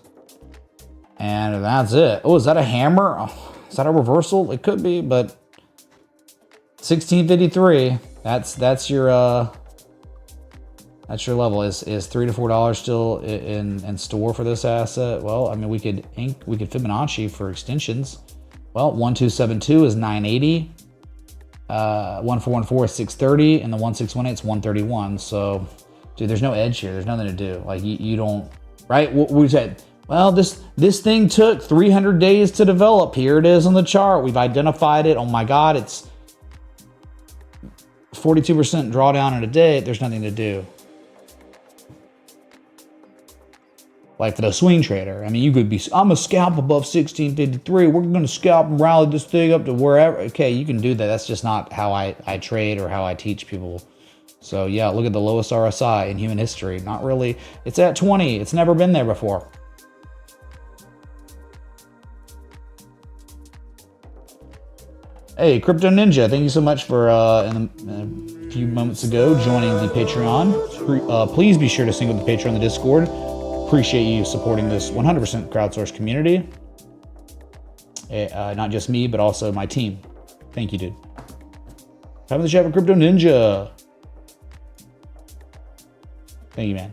And that's it. Oh, is that a hammer? Oh, is that a reversal? It could be, but 1653. That's your level. Is $3 to $4 still in store for this asset? Well, I mean, we could Fibonacci for extensions. Well, 1272 is 980. 1414 is 630, and the 1618 is 131. So, dude, there's no edge here. There's nothing to do. Like you don't, right? We said, well, this thing took 300 days to develop. Here it is on the chart. We've identified it. Oh my God, it's 42% drawdown in a day. There's nothing to do. Like for the swing trader, I mean, you could be, I'm a scalp above 1653. We're going to scalp and rally this thing up to wherever. Okay, you can do that. That's just not how I trade or how I teach people. So yeah, look at the lowest RSI in human history. Not really. It's at 20. It's never been there before. Hey, Crypto Ninja, thank you so much for a few moments ago joining the Patreon. Please be sure to sync with the Patreon, the Discord. Appreciate you supporting this 100% crowdsourced community. Not just me, but also my team. Thank you, dude. Time in the chat for Crypto Ninja. Thank you, man.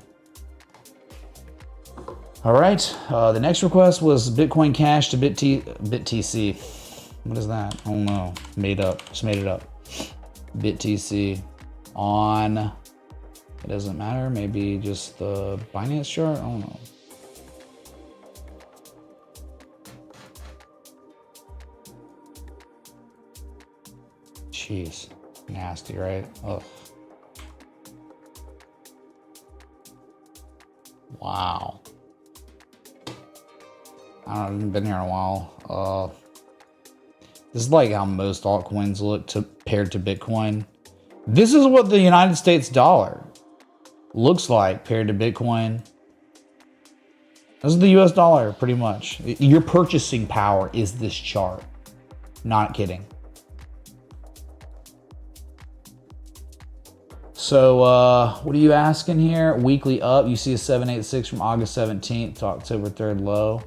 All right. The next request was Bitcoin Cash to BitTC. What is that? I don't know. Made up. Just made it up. BitTC on, it doesn't matter. Maybe just the Binance chart. I don't know. Jeez. Nasty, right? Ugh. Wow. I haven't been here in a while. This is like how most altcoins look paired to Bitcoin. This is what the United States dollar looks like paired to Bitcoin. This is the US dollar, pretty much. Your purchasing power is this chart. Not kidding. So, what are you asking here? Weekly up, you see a 786 from August 17th to October 3rd low.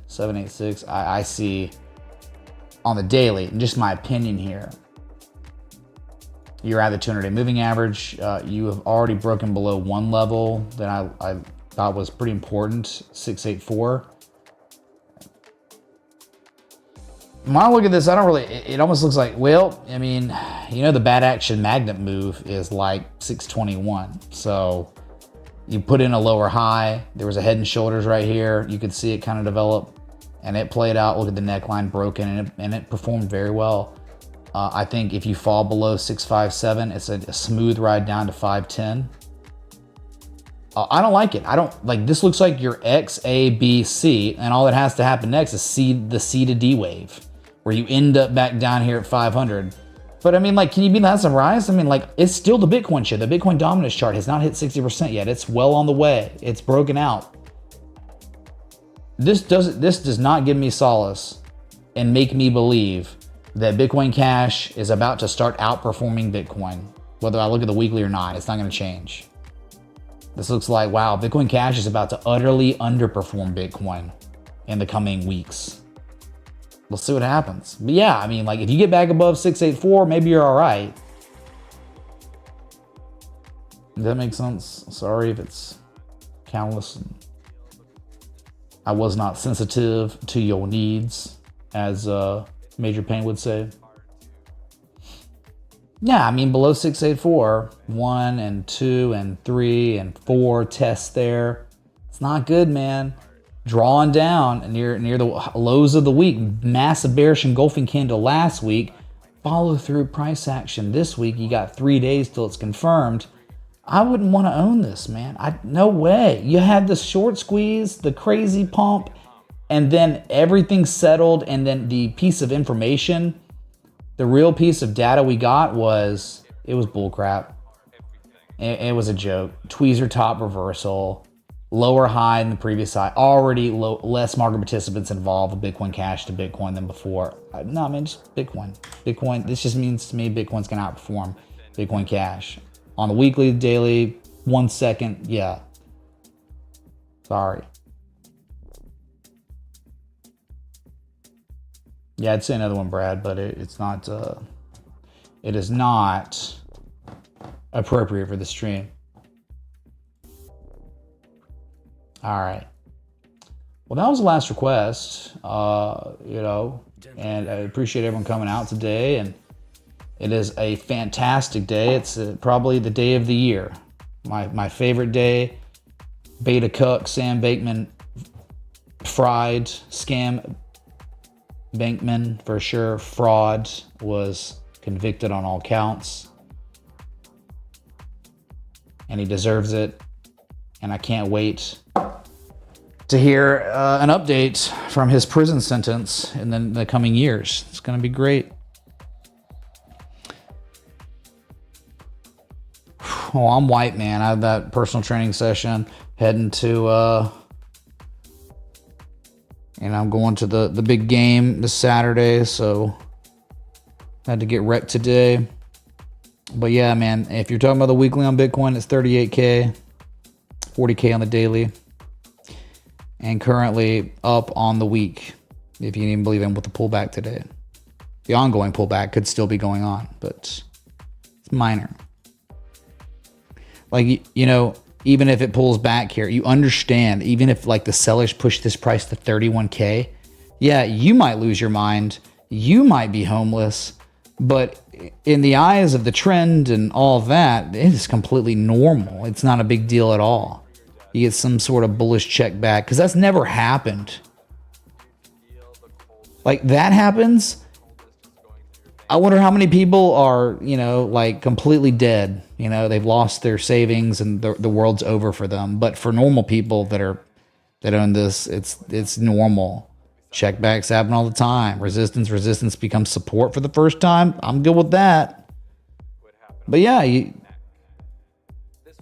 786, I see on the daily, just my opinion here. You're at the 200-day moving average. You have already broken below one level that I thought was pretty important, 684. When I look at this, I don't really, it almost looks like, well, I mean, you know, the bad action magnet move is like 621. So you put in a lower high. There was a head and shoulders right here. You could see it kind of develop and it played out. Look at the neckline broken and it performed very well. I think if you fall below 657, it's a smooth ride down to 510. I don't like it. I don't like, this looks like your X, A, B, C, and all that has to happen next is the C to D wave, where you end up back down here at 500. But I mean, like, can you be that surprised? I mean, like, it's still the Bitcoin shit. The Bitcoin dominance chart has not hit 60% yet. It's well on the way. It's broken out. This does not give me solace and make me believe that Bitcoin Cash is about to start outperforming Bitcoin. Whether I look at the weekly or not, it's not going to change. This looks like, wow, Bitcoin Cash is about to utterly underperform Bitcoin in the coming weeks. We'll see what happens. But yeah, I mean, like, if you get back above 684, maybe you're all right. Does that make sense? Sorry if it's countless. I was not sensitive to your needs, as Major Payne would say. Yeah, I mean, below 684, 1 and 2 and 3 and 4 tests there. It's not good, man. Drawing down near the lows of the week. Massive bearish engulfing candle last week. Follow through price action this week. You got 3 days till it's confirmed. I wouldn't want to own this, man. No way. You had the short squeeze, the crazy pump, and then everything settled, and then the piece of information, the real piece of data we got was, it was bullcrap. It was a joke. Tweezer top reversal. lower high than the previous high. Already less market participants involved with Bitcoin Cash to Bitcoin than before. No, I mean, just Bitcoin. Bitcoin, this just means to me Bitcoin's going to outperform Bitcoin Cash. On the weekly, daily, 1 second, yeah. Sorry. Yeah, I'd say another one, Brad, but it's not, it is not appropriate for the stream. All right. Well, that was the last request, and I appreciate everyone coming out today. And it is a fantastic day. It's probably the day of the year. My favorite day. Beta Cuck, Sam Bankman Fried, Scam Bankman for sure. Fraud, was convicted on all counts. And he deserves it. And I can't wait to hear an update from his prison sentence in the coming years. It's going to be great. Oh, I'm white, man. I had that personal training session heading to, I'm going to the big game this Saturday, so had to get wrecked today. But yeah, man, if you're talking about the weekly on Bitcoin, it's 38K, 40K on the daily, and currently up on the week, if you can even believe in, with the pullback today. The ongoing pullback could still be going on, but it's minor. Like, even if it pulls back here, you understand, even if like the sellers push this price to 31K, yeah, you might lose your mind. You might be homeless, but in the eyes of the trend and all that, it is completely normal. It's not a big deal at all. You get some sort of bullish check back, because that's never happened. Like, that happens. I wonder how many people are, like completely dead. They've lost their savings and the world's over for them. But for normal people that own this, it's normal. Checkbacks happen all the time. Resistance becomes support for the first time. I'm good with that. But yeah,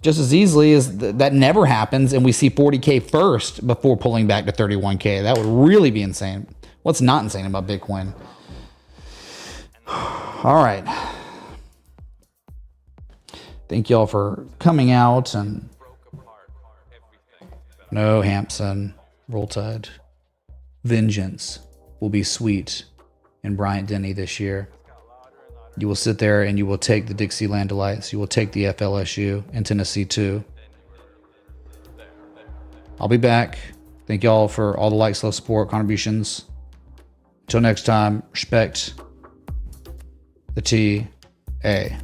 just as easily as that never happens, and we see 40K first before pulling back to 31K. That would really be insane. What's not insane about Bitcoin? All right. Thank y'all for coming out. And no, Hampson, Roll Tide. Vengeance will be sweet in Bryant-Denny this year. You will sit there and you will take the Dixieland Delights. You will take the FLSU and Tennessee too. I'll be back. Thank y'all for all the likes, love, support, contributions. Until next time, respect the TA.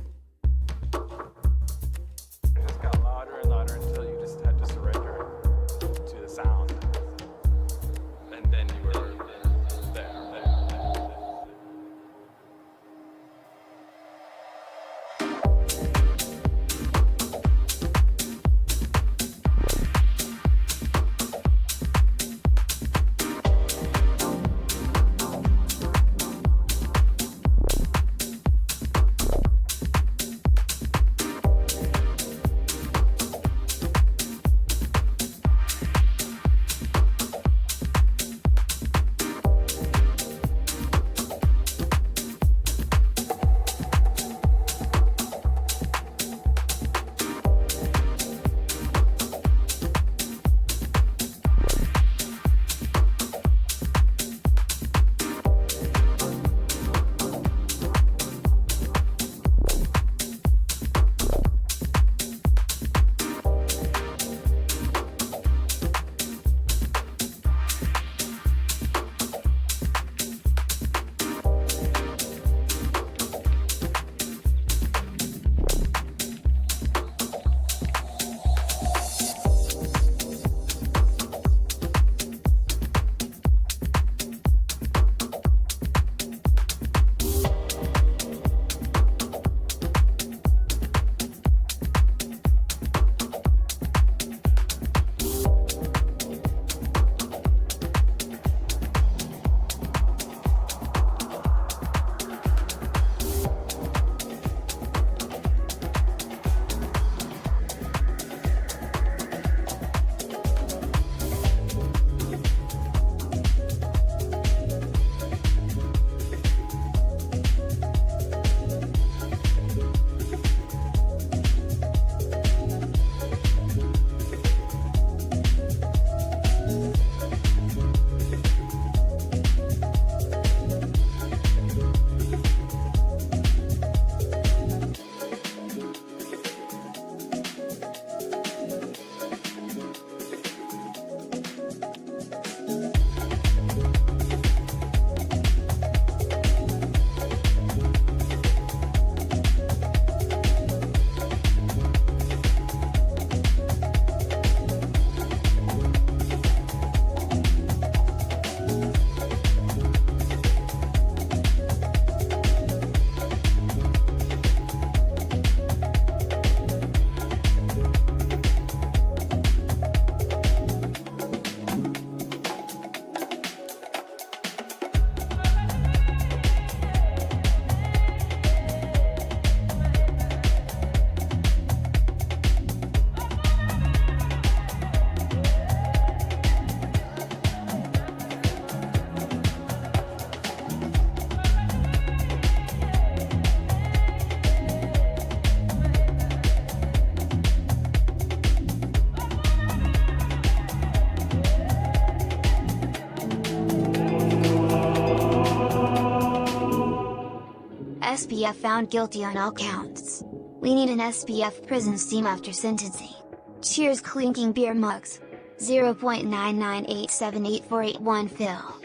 SBF found guilty on all counts. We need an SBF prison steam after sentencing. Cheers clinking beer mugs. 0.998784881 Phil.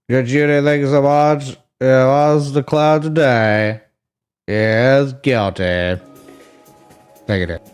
Good Judy, thank you so much. It was the cloud today. Is guilty. Take it in.